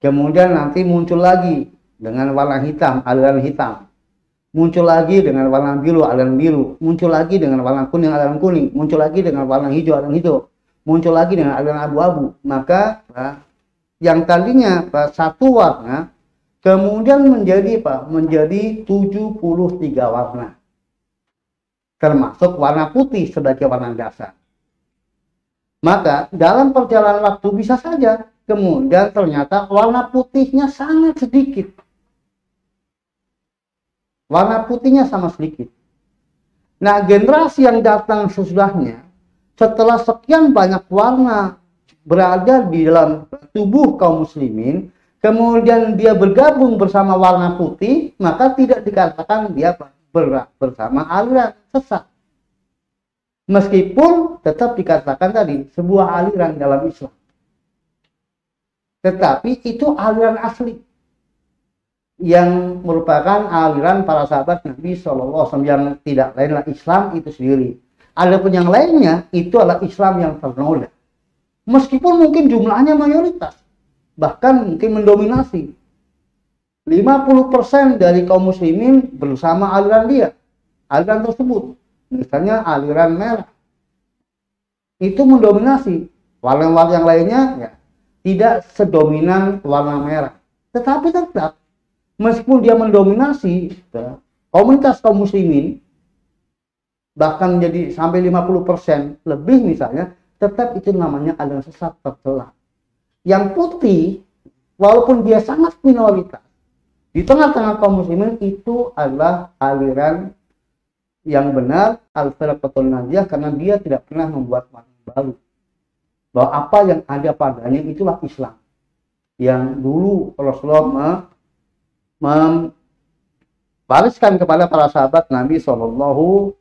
Kemudian nanti muncul lagi dengan warna hitam, aliran hitam. Muncul lagi dengan warna biru, aliran biru. Muncul lagi dengan warna kuning, aliran kuning. Muncul lagi dengan warna hijau, aliran hijau. Muncul lagi dengan aliran abu-abu. Maka yang tadinya satu warna kemudian menjadi menjadi 73 warna. Termasuk warna putih sebagai warna dasar. Maka dalam perjalanan waktu bisa saja kemudian ternyata warna putihnya sangat sedikit. Warna putihnya sama sedikit. Nah, generasi yang datang sesudahnya, setelah sekian banyak warna berada di dalam tubuh kaum muslimin, kemudian dia bergabung bersama warna putih, maka tidak dikatakan dia bersama aliran sesat. Meskipun tetap dikatakan tadi sebuah aliran dalam Islam. Tetapi itu aliran asli yang merupakan aliran para sahabat Nabi SAW yang tidak lainlah Islam itu sendiri. Adapun yang lainnya itu adalah Islam yang ternoda. Meskipun mungkin jumlahnya mayoritas, bahkan mungkin mendominasi. 50% dari kaum muslimin bersama aliran dia, aliran tersebut. Misalnya aliran merah itu mendominasi, warna-warna yang lainnya ya tidak sedominan warna merah. Tetapi tetap meskipun dia mendominasi ya, komunitas kaum muslimin bahkan menjadi sampai 50% lebih misalnya, tetap itu namanya aliran sesat tercela. Yang putih walaupun dia sangat minoritas di tengah-tengah kaum muslimin itu adalah aliran yang benar, al-firqatul najiyah, karena dia tidak pernah membuat warna baru. Bahwa apa yang ada padanya itulah Islam. Yang dulu Rasulullah mewariskan kepada para sahabat Nabi SAW.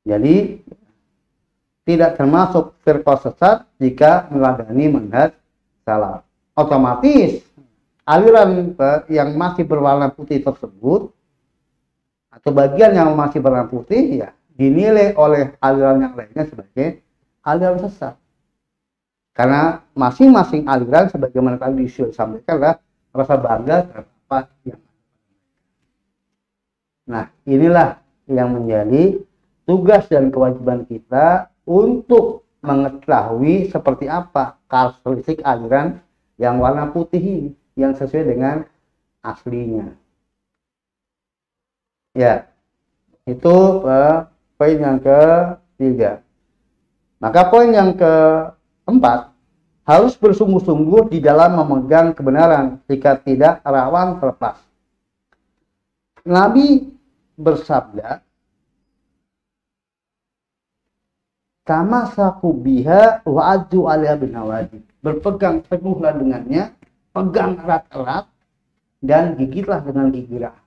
Jadi tidak termasuk firqah sesat jika meladani manhaj salaf. Otomatis aliran yang masih berwarna putih tersebut atau bagian yang masih berwarna putih ya dinilai oleh aliran yang lainnya sebagai aliran sesat. Karena masing-masing aliran sebagaimana tadi disampaikan adalah rasa bangga terhadap apa yang. Nah, inilah yang menjadi tugas dan kewajiban kita untuk mengetahui seperti apa karakteristik aliran yang warna putih ini yang sesuai dengan aslinya. Ya, itu poin yang ketiga. Maka poin yang keempat, harus bersungguh-sungguh di dalam memegang kebenaran jika tidak rawan terlepas. Nabi bersabda, "Tamasaku biha wa addu 'alaiha binawajib." Berpegang teguhlah dengannya, pegang erat-erat dan gigitlah dengan gigi rahang.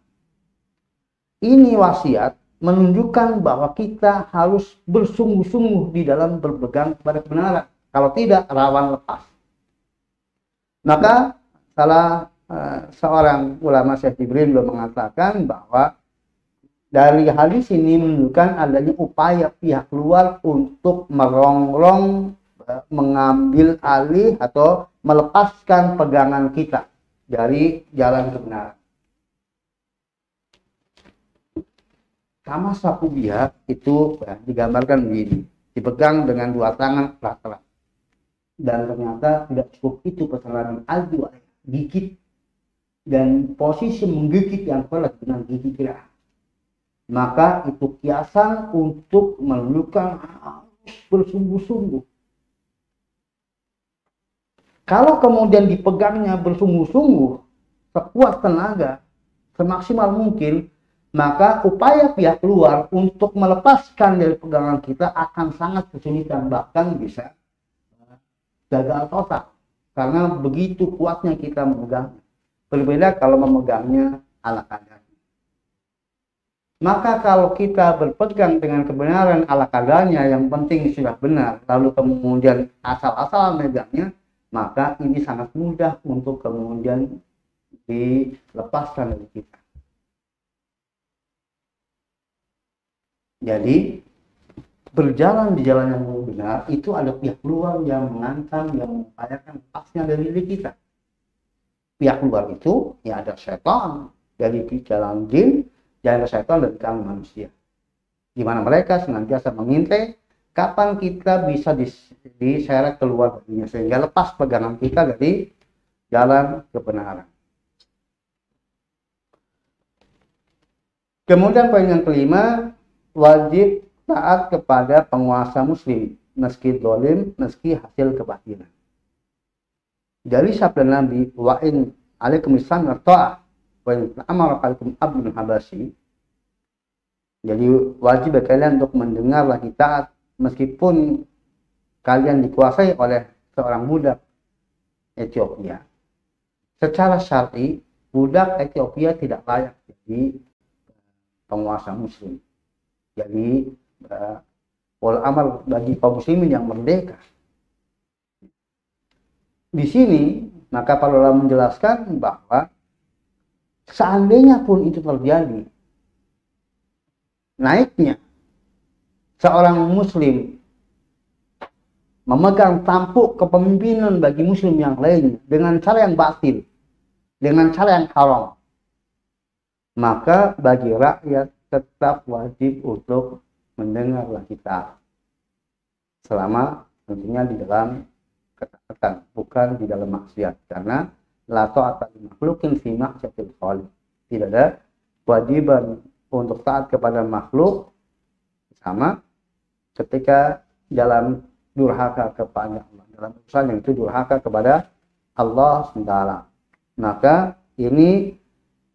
Ini wasiat menunjukkan bahwa kita harus bersungguh-sungguh di dalam berpegang kepada kebenaran. Kalau tidak, rawan lepas. Maka salah seorang ulama Syekh Jibril mengatakan bahwa dari hadis ini menunjukkan adanya upaya pihak luar untuk merongrong, mengambil alih atau melepaskan pegangan kita dari jalan kebenaran. Sama sapu biak itu digambarkan begini, dipegang dengan dua tangan erat-erat. dan ternyata tidak cukup itu pesanan adu gigit dan posisi menggigit yang kuat dengan gigi kira, maka itu kiasan untuk menunjukkan bersungguh-sungguh. Kalau kemudian dipegangnya bersungguh-sungguh, sekuat tenaga, semaksimal mungkin, maka upaya pihak luar untuk melepaskan dari pegangan kita akan sangat kesulitan, bahkan bisa gagal total. Karena begitu kuatnya kita memegang. Berbeda kalau memegangnya ala kadarnya. Maka kalau kita berpegang dengan kebenaran ala kadarnya, yang penting sudah benar, lalu kemudian asal-asalan megangnya, maka ini sangat mudah untuk kemudian dilepaskan dari kita. Jadi berjalan di jalan yang benar itu ada pihak luar yang mengancam, yang mengupayakan lepasnya dari diri kita. Pihak luar itu ya ada setan dari jalan jin, dan ada setan dari kalangan manusia, di mana mereka senantiasa mengintai kapan kita bisa diseret keluar darinya, sehingga lepas pegangan kita dari jalan kebenaran. Kemudian poin yang kelima, wajib taat kepada penguasa muslim, meski dolim, meski hasil kebatilan. Dari sabda Nabi, wa in alaikum islam ta'ah wa in amara alaikum abdun habasyi. Jadi wajib bagi kalian untuk mendengar lagi taat meskipun kalian dikuasai oleh seorang budak Ethiopia. Secara syar'i, budak Ethiopia tidak layak jadi penguasa muslim. Jadi wal amal bagi kaum muslimin yang merdeka. Di sini maka para ulama menjelaskan bahwa seandainya pun itu terjadi, naiknya seorang muslim memegang tampuk kepemimpinan bagi muslim yang lainnya dengan cara yang batil, dengan cara yang haram, maka bagi rakyat tetap wajib untuk mendengarlah kita, selama tentunya di dalam ketaatan, bukan di dalam maksiat. Karena la ta'ata li makhluqin fi ma'siyatil khaliq. Tidak ada kewajiban untuk taat kepada makhluk sama ketika dalam durhaka kepada Allah, dalam urusan yang itu durhaka kepada Allah SWT. Maka ini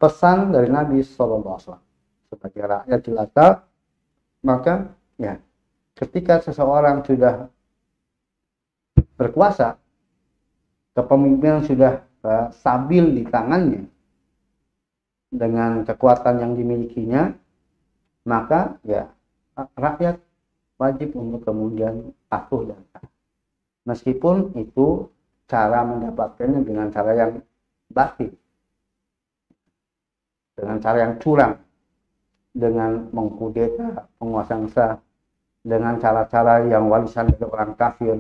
pesan dari Nabi SAW sebagai rakyat jelata. Maka ya, ketika seseorang sudah berkuasa, kepemimpinan sudah stabil di tangannya dengan kekuatan yang dimilikinya, maka ya rakyat wajib untuk kemudian patuh dan taat. Meskipun itu cara mendapatkannya dengan cara yang batil, dengan cara yang curang, dengan mengkudeta penguasa yang sah, dengan cara-cara yang warisan dari orang kafir,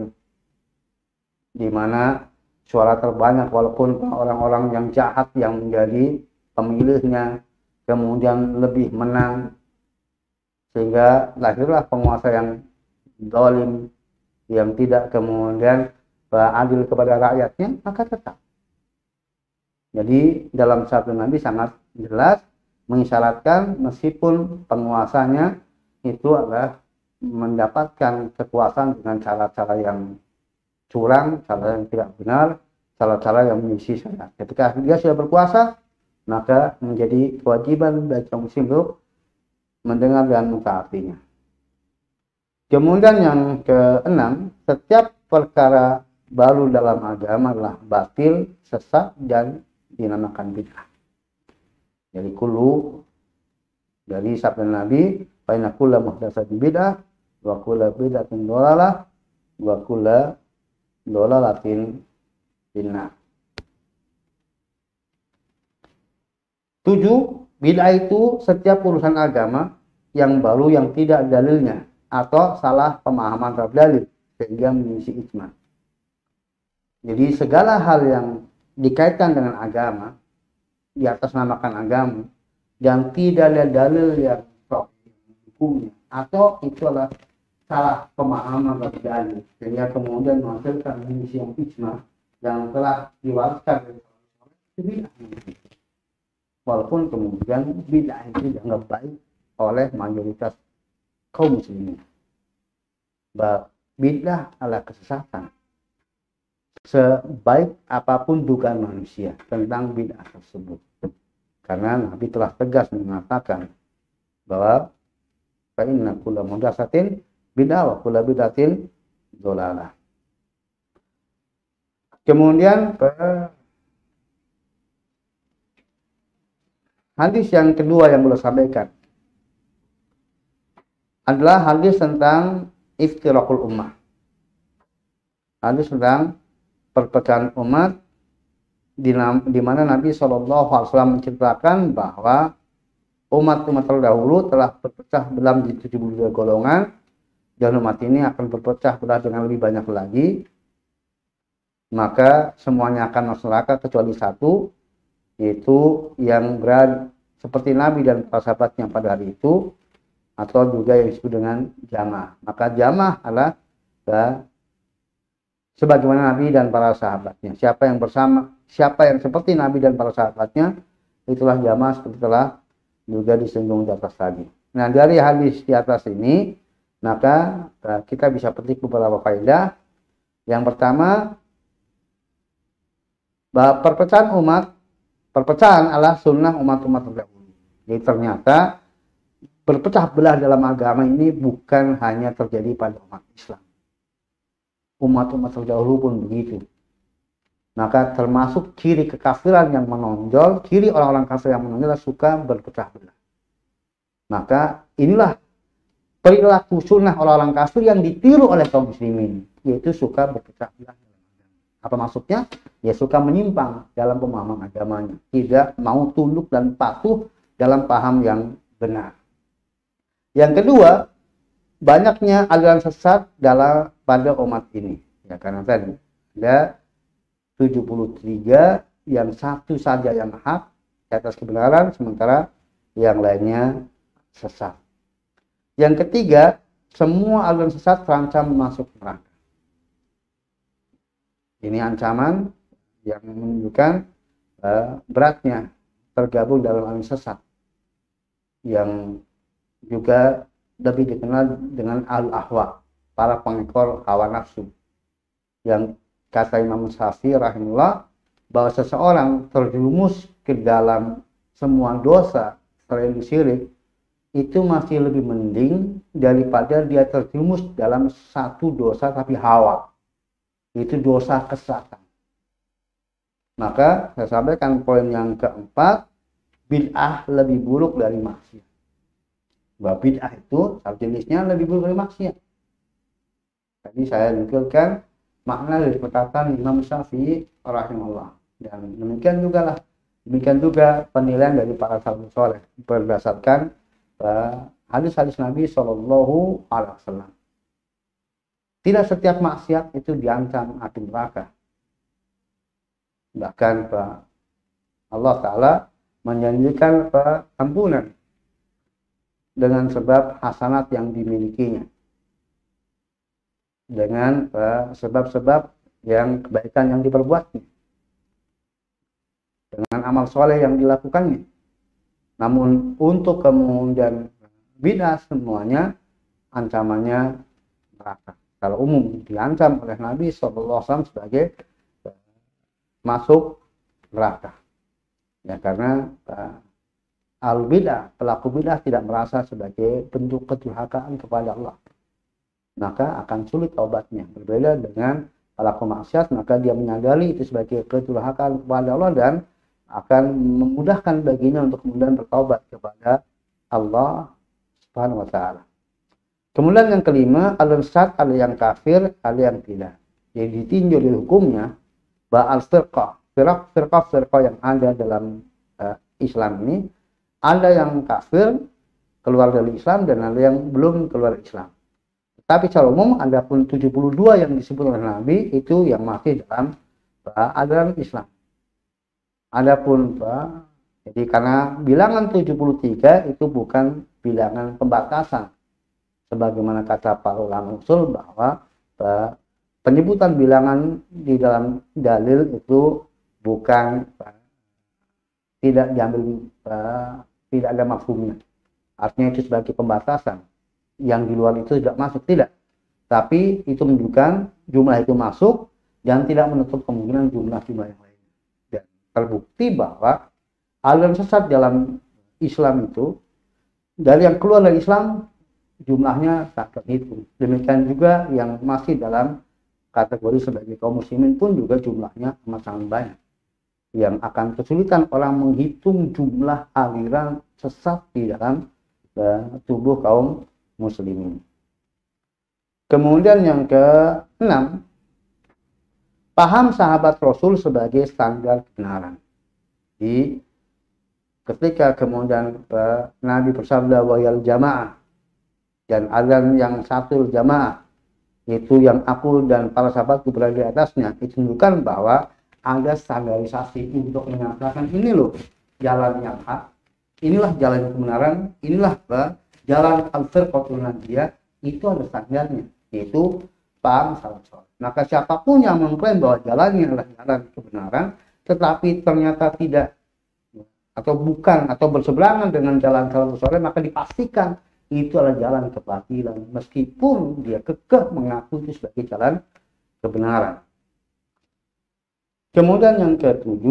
di mana suara terbanyak walaupun orang-orang yang jahat yang menjadi pemilihnya kemudian lebih menang, sehingga lahirlah penguasa yang zalim, yang tidak kemudian adil kepada rakyatnya, maka tetap. Jadi dalam sabda Nabi sangat jelas mengisyaratkan meskipun penguasanya itu adalah mendapatkan kekuasaan dengan cara-cara yang curang, cara yang tidak benar, cara-cara yang mengisi syariat. Ketika dia sudah berkuasa, maka menjadi kewajiban bagi kaum muslim untuk mendengar dan mentaatinya. Kemudian yang keenam, setiap perkara baru dalam agama adalah batil, sesat, dan dinamakan bid'ah. Jadi kullu dari sabda Nabi, fa inna kulla muhdatsatin bid'ah wa kulla bid'atin dhalalah wa kulla dhalalatin finnar. 7. Bid'ah itu setiap urusan agama yang baru yang tidak ada dalilnya atau salah pemahaman terhadap dalil sehingga mengisi ijma. Jadi segala hal yang dikaitkan dengan agama, di atas namakan agama, dan tidak ada dalil yang hukumnya, atau itu adalah salah pemahaman bagi dalil, sehingga kemudian menghasilkan hadis yang ijma yang telah diwariskan dari itu bid'ah. Walaupun kemudian bid'ah itu dianggap baik oleh mayoritas kaum muslimin. Bid'ah adalah kesesatan. Sebaik apapun dugaan manusia tentang bid'ah tersebut. Karena Nabi telah tegas mengatakan bahwa fa inna kulla muhdatsatin bid'ah wa kulla bid'atin dhalalah. Kemudian hadis yang kedua yang beliau sampaikan adalah hadis tentang iftiraqul ummah. Hadis tentang perpecahan umat di mana Nabi SAW menceritakan bahwa umat-umat terdahulu telah berpecah belah menjadi 72 golongan dan umat ini akan berpecah belah dengan lebih banyak lagi. Maka semuanya akan masuk neraka kecuali satu, yaitu yang berada seperti Nabi dan para sahabatnya pada hari itu, atau juga yang disebut dengan jamaah. Maka jamaah adalah sebagaimana Nabi dan para sahabatnya. Siapa yang seperti Nabi dan para sahabatnya, itulah jamaah, seperti telah juga disinggung di atas tadi. Nah, dari hadis di atas ini, maka kita bisa petik beberapa faedah. Yang pertama, bahwa perpecahan adalah sunnah umat-umat terdahulu. Jadi ternyata berpecah belah dalam agama ini bukan hanya terjadi pada umat Islam. Umat-umat terdahulu pun begitu. Maka termasuk ciri kekafiran yang menonjol, ciri orang-orang kafir yang menonjol adalah suka berpecah belah. Maka inilah perilaku sunnah orang-orang kafir yang ditiru oleh kaum muslimin, yaitu suka berpecah belah. Apa maksudnya? Ya suka menyimpang dalam pemahaman agamanya, tidak mau tunduk dan patuh dalam paham yang benar. Yang kedua, banyaknya aliran sesat pada umat ini. Ya, karena tadi ada 73 yang satu saja yang hak di atas kebenaran, sementara yang lainnya sesat. Yang ketiga, semua aliran sesat terancam masuk neraka. Ini ancaman yang menunjukkan beratnya tergabung dalam aliran sesat, yang juga lebih dikenal dengan al-ahwa, para pengekor hawa nafsu, yang kata Imam Syafi'i rahimahullah bahwa seseorang terjerumus ke dalam semua dosa selain syirik itu masih lebih mending daripada dia terjerumus dalam satu dosa tapi hawa, itu dosa kesesatan. Maka saya sampaikan poin yang keempat, bid'ah lebih buruk dari maksiat. Bahwa bid'ah itu jenisnya lebih buruk dari maksiat. Tadi saya nukilkan makna dari perkataan Imam Syafi'i rahimahullah, dan demikian juga penilaian dari para salafus saleh berdasarkan hadis-hadis Nabi Shallallahu Alaihi Wasallam. Tidak setiap maksiat itu diancam api neraka. Bahkan Allah Ta'ala menjanjikan ampunan dengan sebab hasanat yang dimilikinya, dengan sebab-sebab yang kebaikan yang diperbuatnya, dengan amal soleh yang dilakukannya. Namun untuk kemudian bid'ah semuanya ancamannya neraka. Kalau umum diancam oleh Nabi SAW sebagai masuk neraka. Ya, karena al-bid'ah, pelaku bid'ah tidak merasa sebagai bentuk kedurhakaan kepada Allah, maka akan sulit taubatnya. Berbeda dengan pelaku maksiat, maka dia menyadari itu sebagai kedurhakaan kepada Allah dan akan memudahkan baginya untuk kemudian bertaubat kepada Allah Subhanahu wa Ta'ala. Kemudian yang kelima, aliran sesat, ada yang kafir, ada yang tidak. Jadi ditinjau di hukumnya bahwa al-firqah, firqah yang ada dalam Islam ini, ada yang kafir keluar dari Islam dan ada yang belum keluar dari Islam. Tapi secara umum ada pun 72 yang disebut oleh Nabi itu yang masih dalam aliran Islam. Adapun jadi karena bilangan 73 itu bukan bilangan pembatasan, sebagaimana kata para ulama usul bahwa penyebutan bilangan di dalam dalil itu bukan tidak diambil, tidak ada mafhumnya. Artinya itu sebagai pembatasan. Yang di luar itu tidak masuk, tidak. Tapi itu menunjukkan jumlah itu masuk dan tidak menutup kemungkinan jumlah-jumlah yang lain. Dan terbukti bahwa aliran sesat dalam Islam itu, dari yang keluar dari Islam jumlahnya tak terhitung. Demikian juga yang masih dalam kategori sebagai kaum muslimin pun juga jumlahnya amat sangat banyak. Yang akan kesulitan orang menghitung jumlah aliran sesat di dalam tubuh kaum muslimin. Kemudian yang ke-6, paham sahabat Rasul sebagai standar kebenaran. Jadi ketika kemudian Nabi bersabda wayal jamaah, dan azan yang satu jamaah, itu yang aku dan para sahabatku berada di atasnya, itu menunjukkan bahwa ada standarisasi untuk menyatakan ini loh jalan yang hak, inilah jalan kebenaran, inilah jalan al-firqatul najiyah, itu ada standarnya, yaitu paham salaf saleh. Maka siapapun yang mengklaim bahwa jalannya adalah jalan kebenaran, tetapi ternyata tidak atau bukan atau berseberangan dengan jalan salaf saleh, maka dipastikan itu adalah jalan kebatilan, meskipun dia kekeh mengaku itu sebagai jalan kebenaran. Kemudian yang ke-7,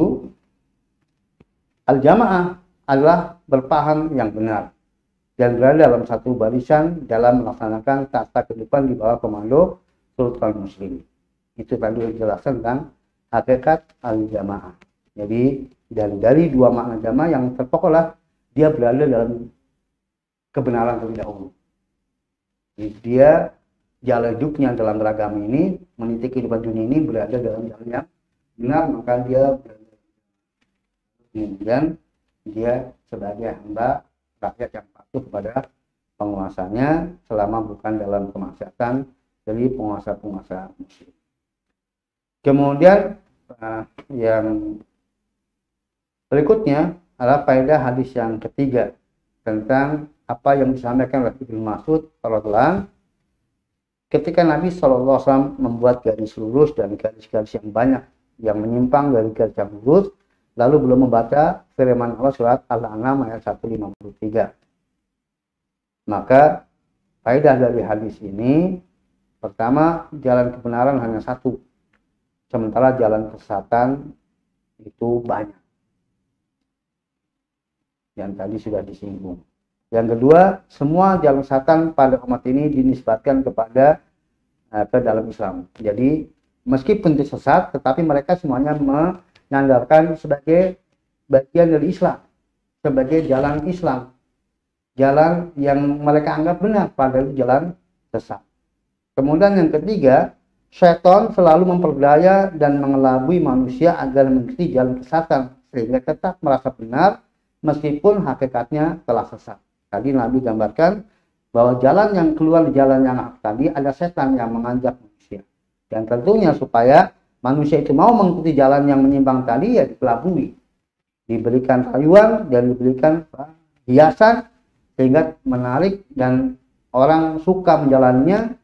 al-jamaah adalah berpaham yang benar dan berada dalam satu barisan dalam melaksanakan tata kehidupan di bawah komando Sultan Muslim. Itu tadi dijelaskan tentang hakikat al-jamaah. Jadi dari dua makna jamaah yang terpokoklah dia berada dalam kebenaran terlebih dahulu. Jadi dia jalan hidupnya dalam beragama ini, meniti kehidupan dunia ini berada dalam jalan yang benar, maka dia berada. Kemudian dia sebagai hamba rakyat yang patuh kepada penguasanya selama bukan dalam kemaksiatan dari penguasa-penguasa muslim. Kemudian yang berikutnya adalah faedah hadis yang ketiga tentang apa yang disampaikan oleh Ibnu Mas'ud radhiyallahu ketika Nabi SAW membuat garis lurus dan garis-garis yang banyak yang menyimpang dari garis yang lurus, lalu belum membaca firman Allah surat Al-An'am ayat 153. Maka faedah dari hadis ini, pertama, jalan kebenaran hanya satu, sementara jalan kesesatan itu banyak. Yang tadi sudah disinggung. Yang kedua, semua jalan kesesatan pada umat ini dinisbatkan kepada ke dalam Islam. Jadi meskipun itu sesat, tetapi mereka semuanya menyandarkan sebagai bagian dari Islam, sebagai jalan Islam, jalan yang mereka anggap benar, padahal jalan sesat. Kemudian yang ketiga, syaitan selalu memperdaya dan mengelabui manusia agar mengikuti jalan kesesatan sehingga tetap merasa benar meskipun hakikatnya telah sesat. Tadi Nabi gambarkan bahwa jalan yang keluar di jalan yang hak tadi ada setan yang mengajak manusia. Dan tentunya supaya manusia itu mau mengikuti jalan yang menyimpang tadi, ya dikelabui. Diberikan rayuan dan diberikan hiasan sehingga menarik dan orang suka menjalannya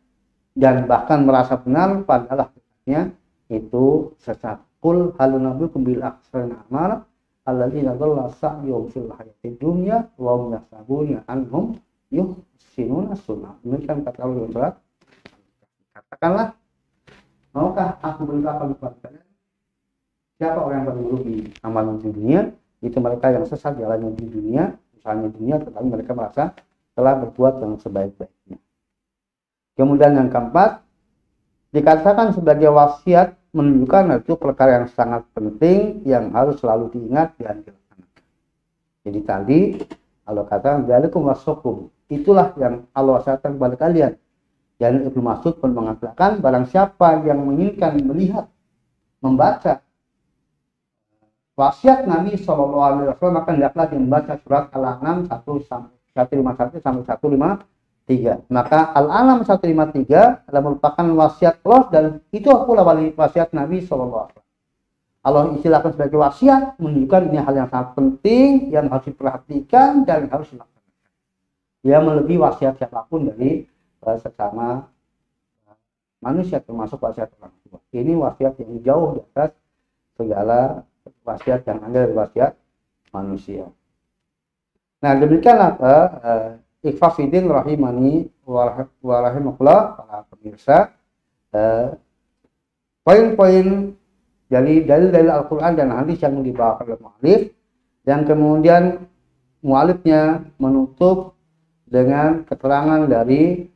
dan bahkan merasa benar padahal hakikatnya itu sesat. Qul hal nabiyukum bil akhsarina a'mala alladzina dhalla sa'yuhum fil hayatid dunya wa hum yahsabuna annahum yuhsinuna sunnah. Demikian kata Allah surat. Katakanlah, maukah aku beritakan kepada kalian siapa orang yang paling merugi amal di dunia? Itu mereka yang sesat jalannya di dunia, usahanya dunia, tetapi mereka merasa telah berbuat yang sebaik-baiknya. Kemudian yang keempat, dikatakan sebagai wasiat menunjukkan itu perkara yang sangat penting yang harus selalu diingat dan dilaksanakan. Jadi tadi Allah katakan dzalikum wasaqum, itulah yang Allah wasiatkan kepada kalian. Dan Ibnu Mas'ud pun mengatakan barang siapa yang menginginkan melihat, membaca wasiat Nabi SAW, maka hendaklah dia membaca surat Al-An'am 151 sampai 153. Maka Al-An'am 153 adalah merupakan wasiat Allah dan itu pula wasiat Nabi SAW. Allah istilahkan sebagai wasiat menunjukkan ini hal yang sangat penting yang harus diperhatikan dan harus dilaksanakan. Dia melebihi wasiat siapapun dari sesama manusia, termasuk wasiat orang tua. Ini wasiat yang jauh di atas segala wasiat yang ada dari wasiat manusia. Nah, demikianlah ikhwafidin rahimani wa rahimakumullah, para pemirsa, poin-poin dari dalil-dalil Al-Quran dan hadis yang dibawakan oleh mu'alif, yang kemudian mu'alifnya menutup dengan keterangan dari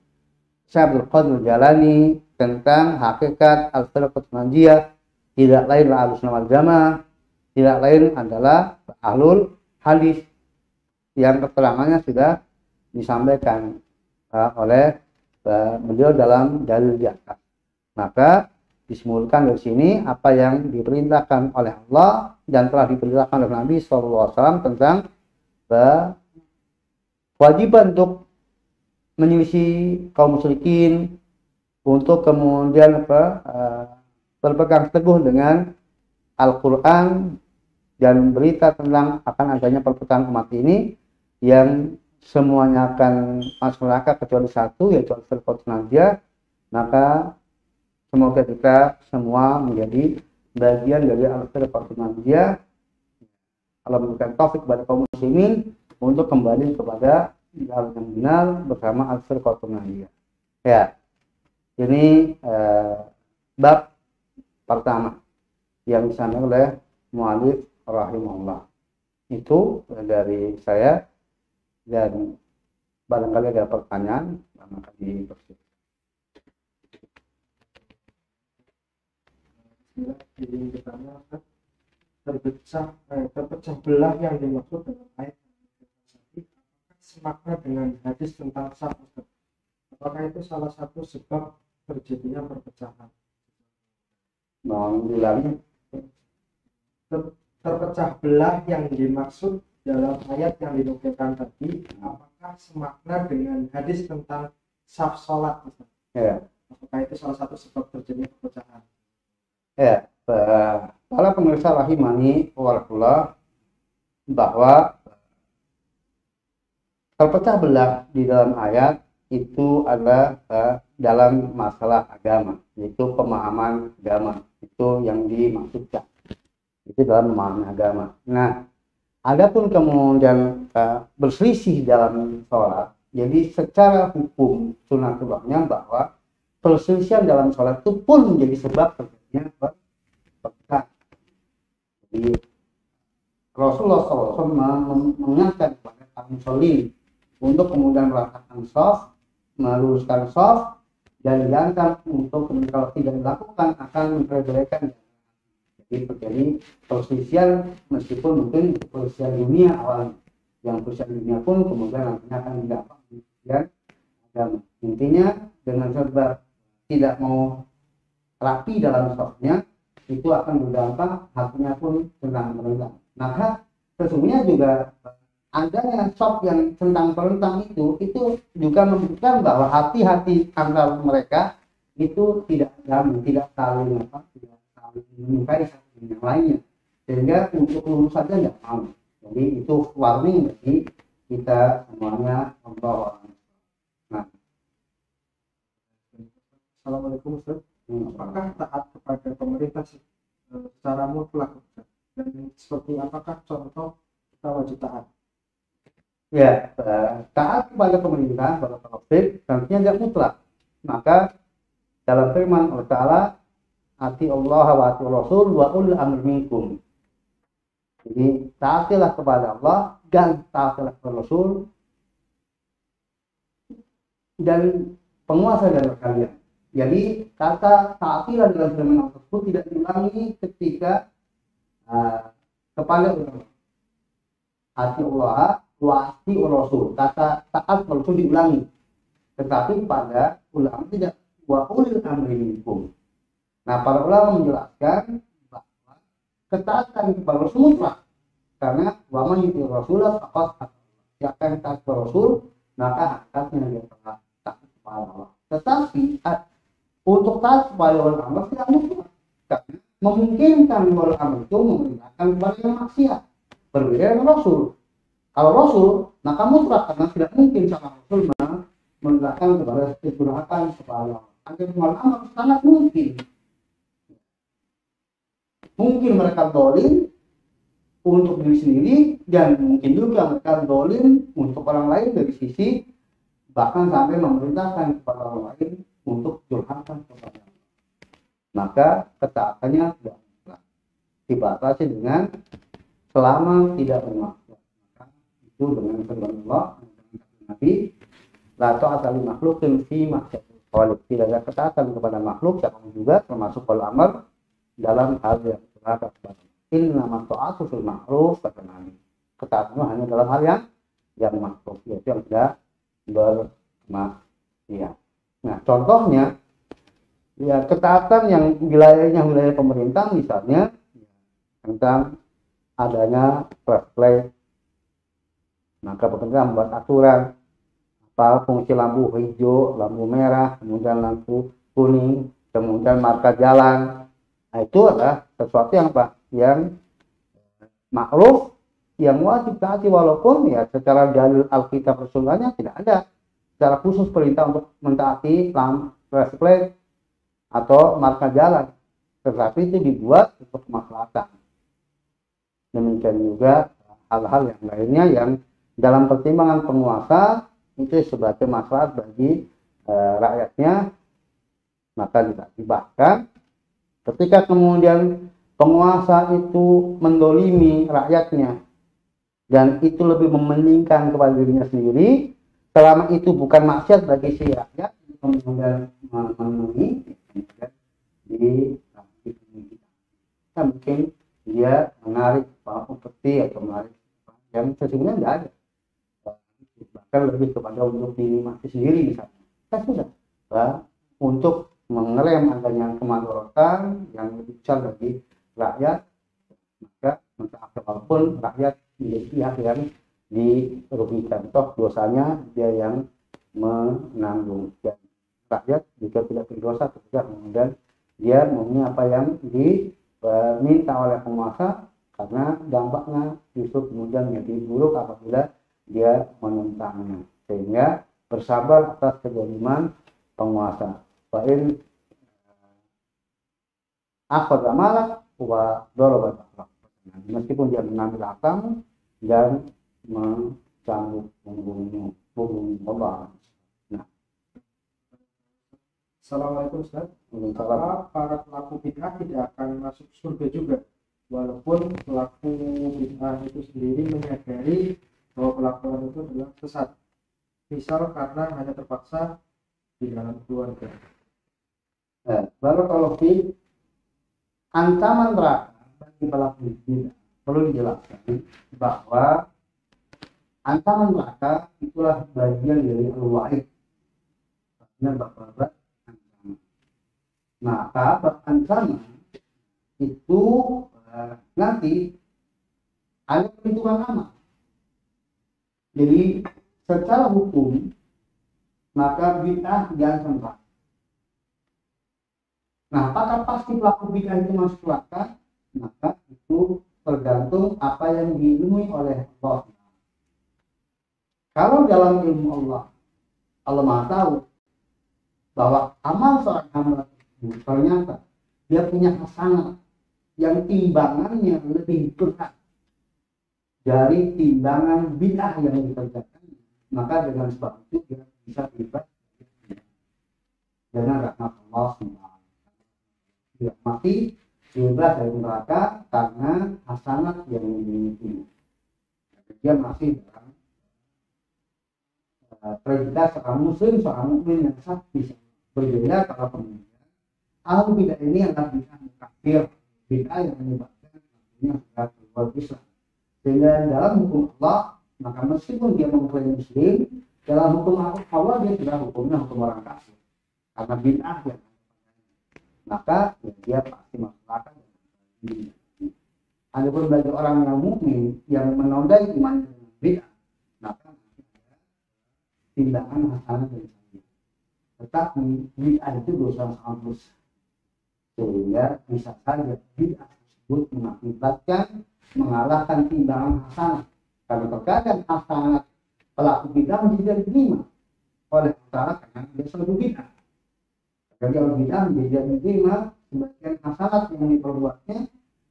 Syekh Abdul Qadir Jalani tentang hakikat al-firqatul najiyah, tidak lain ahlus-sunnah wal jamaah, tidak lain adalah ahlul hadis, yang keterangannya sudah disampaikan oleh beliau dalam dalil di atas. Maka disimpulkan dari sini apa yang diperintahkan oleh Allah dan telah diperintahkan oleh Nabi SAW tentang kewajiban untuk menyelisih kaum musyrikin, untuk kemudian berpegang teguh dengan Al-Quran dan berita tentang akan adanya perpecahan umat ini yang semuanya akan masuk neraka kecuali satu, yaitu al-firqatul najiyah. Maka semoga kita semua menjadi bagian dari al-firqatul najiyah. Allah memberikan taufik kepada kaum muslimin untuk kembali kepada jalan yang benar bersama al-firqatul najiyah. Ya, ini bab pertama yang disampaikan oleh mu'alif rahimahullah. Itu dari saya, dan barangkali ada pertanyaan maka dipersilakan.
Ingin bertanya, terpecah belah yang dimaksud dengan ayat tadi semakna dengan hadis tentang saf. Apakah itu salah satu sebab terjadinya perpecahan?
Mohon diulangi.
Terpecah belah yang dimaksud dalam ayat yang dinukilkan tadi, apakah semakna dengan hadis tentang saf sholat?
Ya.
Apakah itu salah satu sebab terjadinya perpecahan?
Ya, para pemirsa rahimani warahmatullah, bahwa terpecah belah di dalam ayat itu adalah dalam masalah agama, yaitu pemahaman agama, itu yang dimaksudkan. Itu dalam pemahaman agama. Nah, adapun kemudian berselisih dalam sholat, jadi secara hukum sunatullahnya bahwa perselisihan dalam sholat itu pun menjadi sebab terjadinya perpecahan. Jadi Rasulullah SAW mengingatkan kepada kaum muslimin untuk kemudian merasakan shaf, meluruskan shaf, dan diantar untuk kalau tidak dilakukan akan memperbolehkan. Jadi terjadi perselisihan, meskipun mungkin perselisihan dunia awalnya, yang perselisihan dunia pun kemudian nantinya akan didapat perselisihan agama. Intinya dengan sebab tidak mau rapi dalam shafnya, itu akan berdampak hatinya pun tentang perintah. Maka sesungguhnya juga adanya shaf yang tentang perintah itu juga membuktikan bahwa hati-hati antara mereka itu tidak damai, tidak saling menyukai satu dengan yang lainnya, sehingga untuk lulus saja tidak mau. Jadi itu warning bagi kita semuanya. Allah. Nah,
Assalamualaikum Ustaz. Apakah taat kepada pemerintah secara mutlak, dan seperti apakah contoh kita wajib taat?
Ya, taat kepada pemerintah pada tauhid tentunya tidak mutlak. Maka dalam firman Allah Ta'ala, ati Allah wa ati Rasul wa ulul amri minkum. Jadi taatilah kepada Allah dan taatilah kepada Rasul dan penguasa dari kalian. Jadi kata taatilah dalam firman Allah tersebut tidak diulangi ketika kepada ulama. Ati Allah wa ati Rasul. Kata taat Rasul diulangi, tetapi pada ulama tidak, wa ulul amri minkum. Nah, para ulama menjelaskan bahwa ketaatan kepada Rasul mutlak, karena wa man yuti Rasulah faqad siapa yang taat kepada Rasul maka hakikatnya dia taat kepada Allah. Tetapi untuk taat kepada ulama tidak mutlak, karena memungkinkan ulama itu memerintahkan kepada yang maksiat, berbeda dengan Rasul. Kalau Rasul maka mutlak, karena tidak mungkin sama Rasul meletakkan kepada kedurhakaan kepada Allah. Akhirnya amal sangat mungkin mereka zalim untuk diri sendiri, dan mungkin juga mereka zalim untuk orang lain dari sisi bahkan sampai memerintahkan kepada orang lain untuk durhaka kepada Allah. Maka ketaatannya tidak mutlak, dibatasi dengan selama tidak bermaksud. Maka itu dengan firman Allah Nabi, la ta'ata li makhluqin fi ma'siyatil khaliq. Tidak ada ketaatan kepada makhluk, yang juga termasuk wal amr dalam hal yang durhaka kepada Allah. Innama ta'atu fil ma'ruf, kata Nabi. Ketaatan hanya dalam hal yang makruh, yaitu yang tidak bermaksiat. Nah, contohnya ya ketaatan yang wilayah pemerintah, misalnya tentang adanya flashlight, maka pemerintah membuat aturan apa fungsi lampu hijau, lampu merah, kemudian lampu kuning, kemudian marka jalan. Nah, itu adalah sesuatu yang apa? Yang makruf, yang wajib taati, walaupun ya secara dalil Alkitab Rasulullah tidak ada secara khusus perintah untuk mentaati lampu flashlight atau marka jalan, tetapi itu dibuat untuk kemaslahatan. Demikian juga hal-hal yang lainnya yang dalam pertimbangan penguasa itu sebagai maslahat bagi rakyatnya, maka dibahkan ketika kemudian penguasa itu mendolimi rakyatnya dan itu lebih mementingkan kepada dirinya sendiri, selama itu bukan maksiat bagi si rakyat, kemudian memenuhi di kita mungkin dia menarik upeti atau menarik yang sesungguhnya tidak ada, bahkan lebih kepada untuk diri mati sendiri misalnya, kan sudah untuk mengerem adanya kemadharatan yang lebih besar bagi rakyat, maka walaupun rakyat menjadi pihak yang dirugikan, toh dosanya dia yang menanggung, dan rakyat juga tidak berdosa ketika kemudian dia mempunyai apa yang diminta oleh penguasa, karena dampaknya justru kemudian menjadi buruk apabila dia menentangnya, sehingga bersabar atas kezaliman penguasa. Fa'in akhadha malak wa daraba akhlak. Meskipun dia mengambil hartamu dan mencambuk punggungmu, Allah. Nah,
Assalamualaikum Ustaz. Apakah para pelaku bid'ah tidak akan masuk surga juga, walaupun pelaku bid'ah itu sendiri menyadari bahwa pelakuan itu adalah sesat, misal karena hanya terpaksa di dalam keluarga?
Kalau ancaman neraka bagi pelaku bid'ah perlu dijelaskan bahwa ancaman neraka itulah bagian dari al-wa'id, artinya bab-bab ancaman. Maka bab ancaman itu nanti ada perhitungan amal. Jadi secara hukum maka bid'ah diancam neraka. Nah, apakah pasti pelaku bid'ah itu masuk neraka? Maka itu tergantung apa yang diilmui oleh Allah. Kalau dalam ilmu Allah Maha tahu bahwa amal seorang hamba tersebut ternyata dia punya hasanah yang timbangannya lebih berat dari timbangan bid'ah yang dikerjakan, maka dengan sebab itu dia bisa bebas dengan rahmat Allah SWT. Dia mati bebas dari neraka karena hasanat yang dimiliki. Dia masih dalam predikat seorang muslim, seorang mukmin yang sah. Bisa berbeda kalau kemudian ahli bid'ah ini adalah bid'ah kafir, bid'ah yang menyebabkan artinya sudah keluar Islam. Sehingga dalam hukum Allah, maka meskipun dia mengklaim muslim, dalam hukum Allah dia sudah hukumnya hukum orang kafir karena bid'ah yang maka dia pasti masuk neraka. Adapun bagi orang yang mukmin yang menodai iman dengan bid'ah, maka ada tindakan hasanah dari saya. Tetapi bid'ah itu dosa sangat besar, sehingga bisa saja bid'ah tersebut mengakibatkan mengalahkan timbangan hasanah. Karena terkadang hasanah pelaku bid'ah tidak diterima oleh Allah karena dia suatu bid'ah. Jadi kalau bid'ah dia diterima sebagian hasanat yang diperbuatnya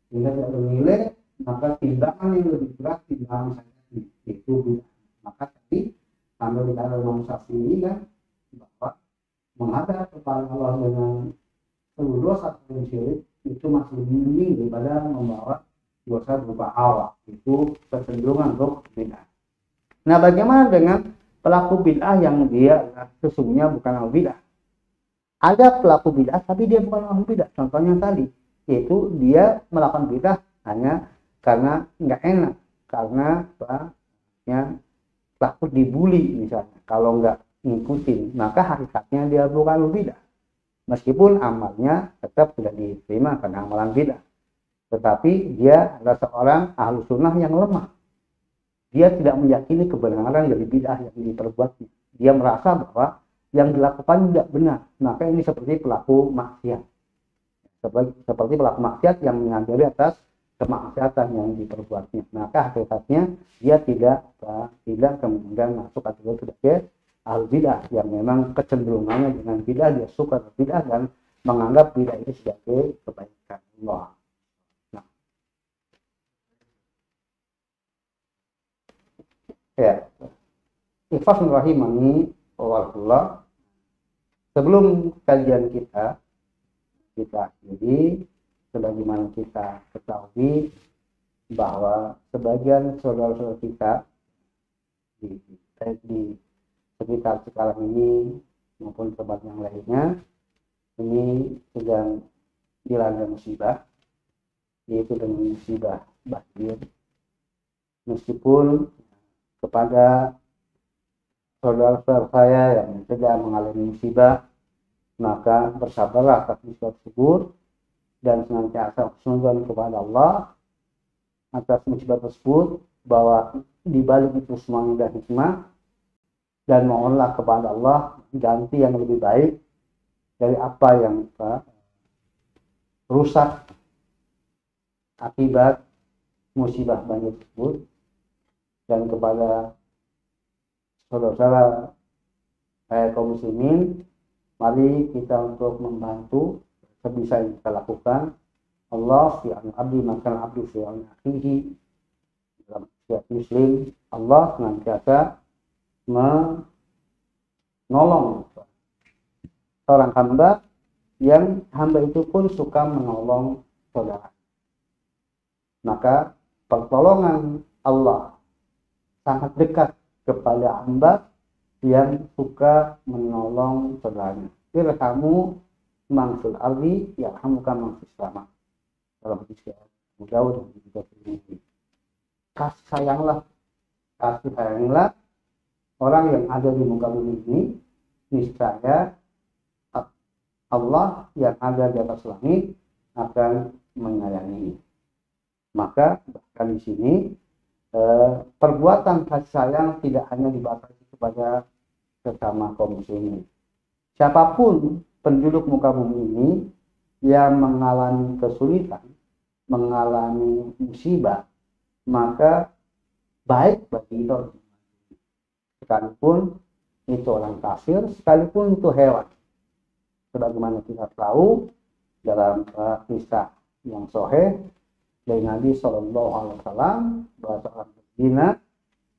sehingga tidak bernilai, maka timbangan yang lebih berat timbangan saya itu bid'ah. Maka tadi sambil dikatakan Imam Syafi'i kan bahwa menghadap kepada Allah dengan seluruh dosa yang syirik itu masih lebih mending daripada membawa dosa berupa hawa, itu kecenderungan untuk bid'ah. Nah, bagaimana dengan pelaku bid'ah yang dia sesungguhnya bukan ahli bid'ah? Ada pelaku bid'ah tapi dia bukan ahli bid'ah. Contohnya tadi, yaitu dia melakukan bid'ah hanya karena nggak enak, karena takut dibully misalnya. Kalau nggak ngikutin, maka hakikatnya dia bukan ahli bid'ah. Meskipun amalnya tetap tidak diterima karena amalan bid'ah. Tetapi dia adalah seorang ahlu sunnah yang lemah. Dia tidak meyakini kebenaran dari bid'ah yang diperbuatnya. Dia merasa bahwa yang dilakukan tidak benar. Maka ini seperti pelaku maksiat. Seperti pelaku maksiat yang menyadari atas kemaksiatan yang diperbuatnya. Maka hakikatnya dia tidak kemudian masuk kategori sebagai ahlu bid'ah yang memang kecenderungannya dengan bid'ah, dia suka bid'ah dan menganggap bid'ah itu sebagai kebaikan Allah. Ya, ikhlas rahimani wallah. Sebelum kajian kita akhiri, sebagaimana kita ketahui bahwa sebagian saudara-saudara kita di sekitar sekarang ini maupun tempat yang lainnya ini sedang dilanda musibah, yaitu dengan musibah banjir. Meskipun kepada saudara-saudara saya yang sedang mengalami musibah, maka bersabarlah atas musibah tersebut dan senantiasa husnudzon kepada Allah atas musibah tersebut, bahwa di balik itu semuanya ada hikmah, dan mohonlah kepada Allah ganti yang lebih baik dari apa yang rusak akibat musibah banjir tersebut. Dan kepada saudara-saudara kaum muslimin, mari kita untuk membantu sebisa yang kita lakukan. Allah fi al-abdi makan abdi fi al-akhihi. Dalam setiap muslim, Allah senantiasa menolong seorang hamba yang hamba itu pun suka menolong saudara. Maka pertolongan Allah sangat dekat kepada hamba yang suka menolong saudaranya. Irhamu man fil ardi yarhamuka man fis sama. Dalam hadis Abu Dawud dan juga Tirmidzi. Kasih sayanglah orang yang ada di muka bumi ini, niscaya Allah yang ada di atas langit akan menyayangi. Maka bahkan di sini perbuatan kasih sayang tidak hanya dibatasi kepada sesama kaum muslimin. Siapapun penduduk muka bumi ini yang mengalami kesulitan, mengalami musibah, maka baik bagi itu, sekalipun itu orang kafir, sekalipun itu hewan. Sebagaimana kita tahu dalam kisah yang sahih dari Nabi SAW, bahwa seorang berzina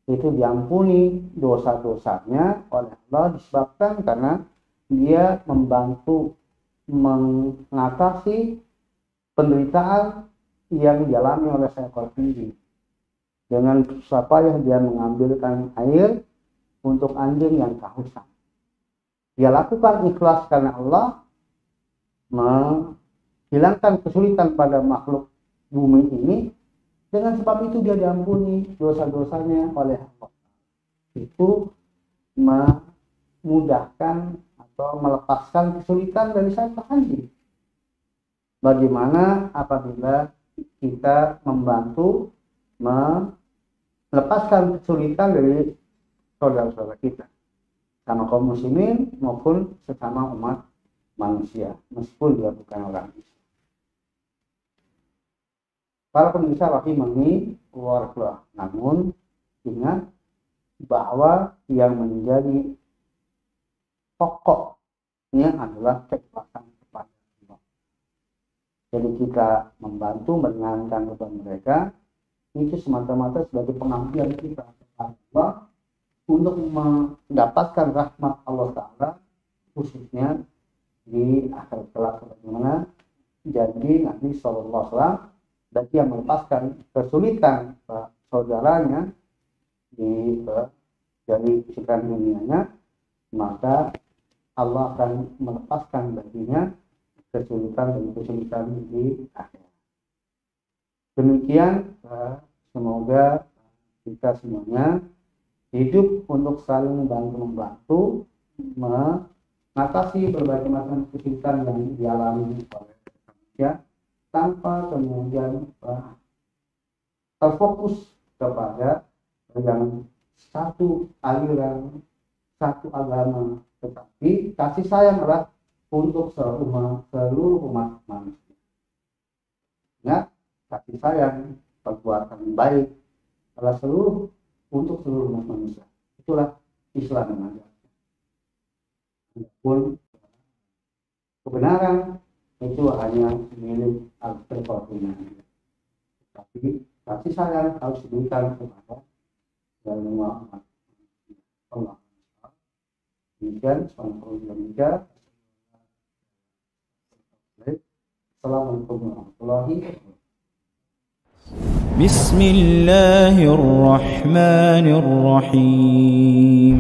itu diampuni dosa-dosanya oleh Allah disebabkan karena dia membantu mengatasi penderitaan yang dialami oleh seekor anjing. Dengan susah payah dia mengambilkan air untuk anjing yang kehausan. Dia lakukan ikhlas karena Allah menghilangkan kesulitan pada makhluk bumi ini. Dengan sebab itu dia diampuni dosa-dosanya oleh Allah. Itu memudahkan atau melepaskan kesulitan dari seekor anjing. Bagaimana apabila kita membantu melepaskan kesulitan dari saudara-saudara kita, sama kaum muslimin maupun sesama umat manusia, meskipun dia bukan orang Islam. Para pemirsa rahimani warahmatullah, namun ingat bahwa yang menjadi pokoknya adalah keikhlasan kepada Allah. Jadi kita membantu meringankan beban mereka itu semata-mata sebagai pengabdian kita kepada Allah untuk mendapatkan rahmat Allah Ta'ala, khususnya di akhir kelak. Bagaimana janji Nabi SAW bagi yang melepaskan kesulitan saudaranya dari kesulitan dunianya, maka Allah akan melepaskan baginya kesulitan di akhirat. Demikian, semoga kita semuanya hidup untuk saling membantu mengatasi berbagai macam kesulitan yang dialami oleh manusia tanpa kemudian terfokus kepada yang satu aliran, satu agama, tetapi kasih sayang adalah untuk seluruh umat manusia. Ingat, kasih sayang, perbuatan baik adalah untuk seluruh umat manusia. Itulah Islam yang ada. Adapun kebenaran itu hanya milik al-Qur'an. Tapi kasih sayang harus diberikan kepada semua umat Allah. Demikian, Assalamualaikum warahmatullahi wabarakatuh.
بسم الله الرحمن الرحيم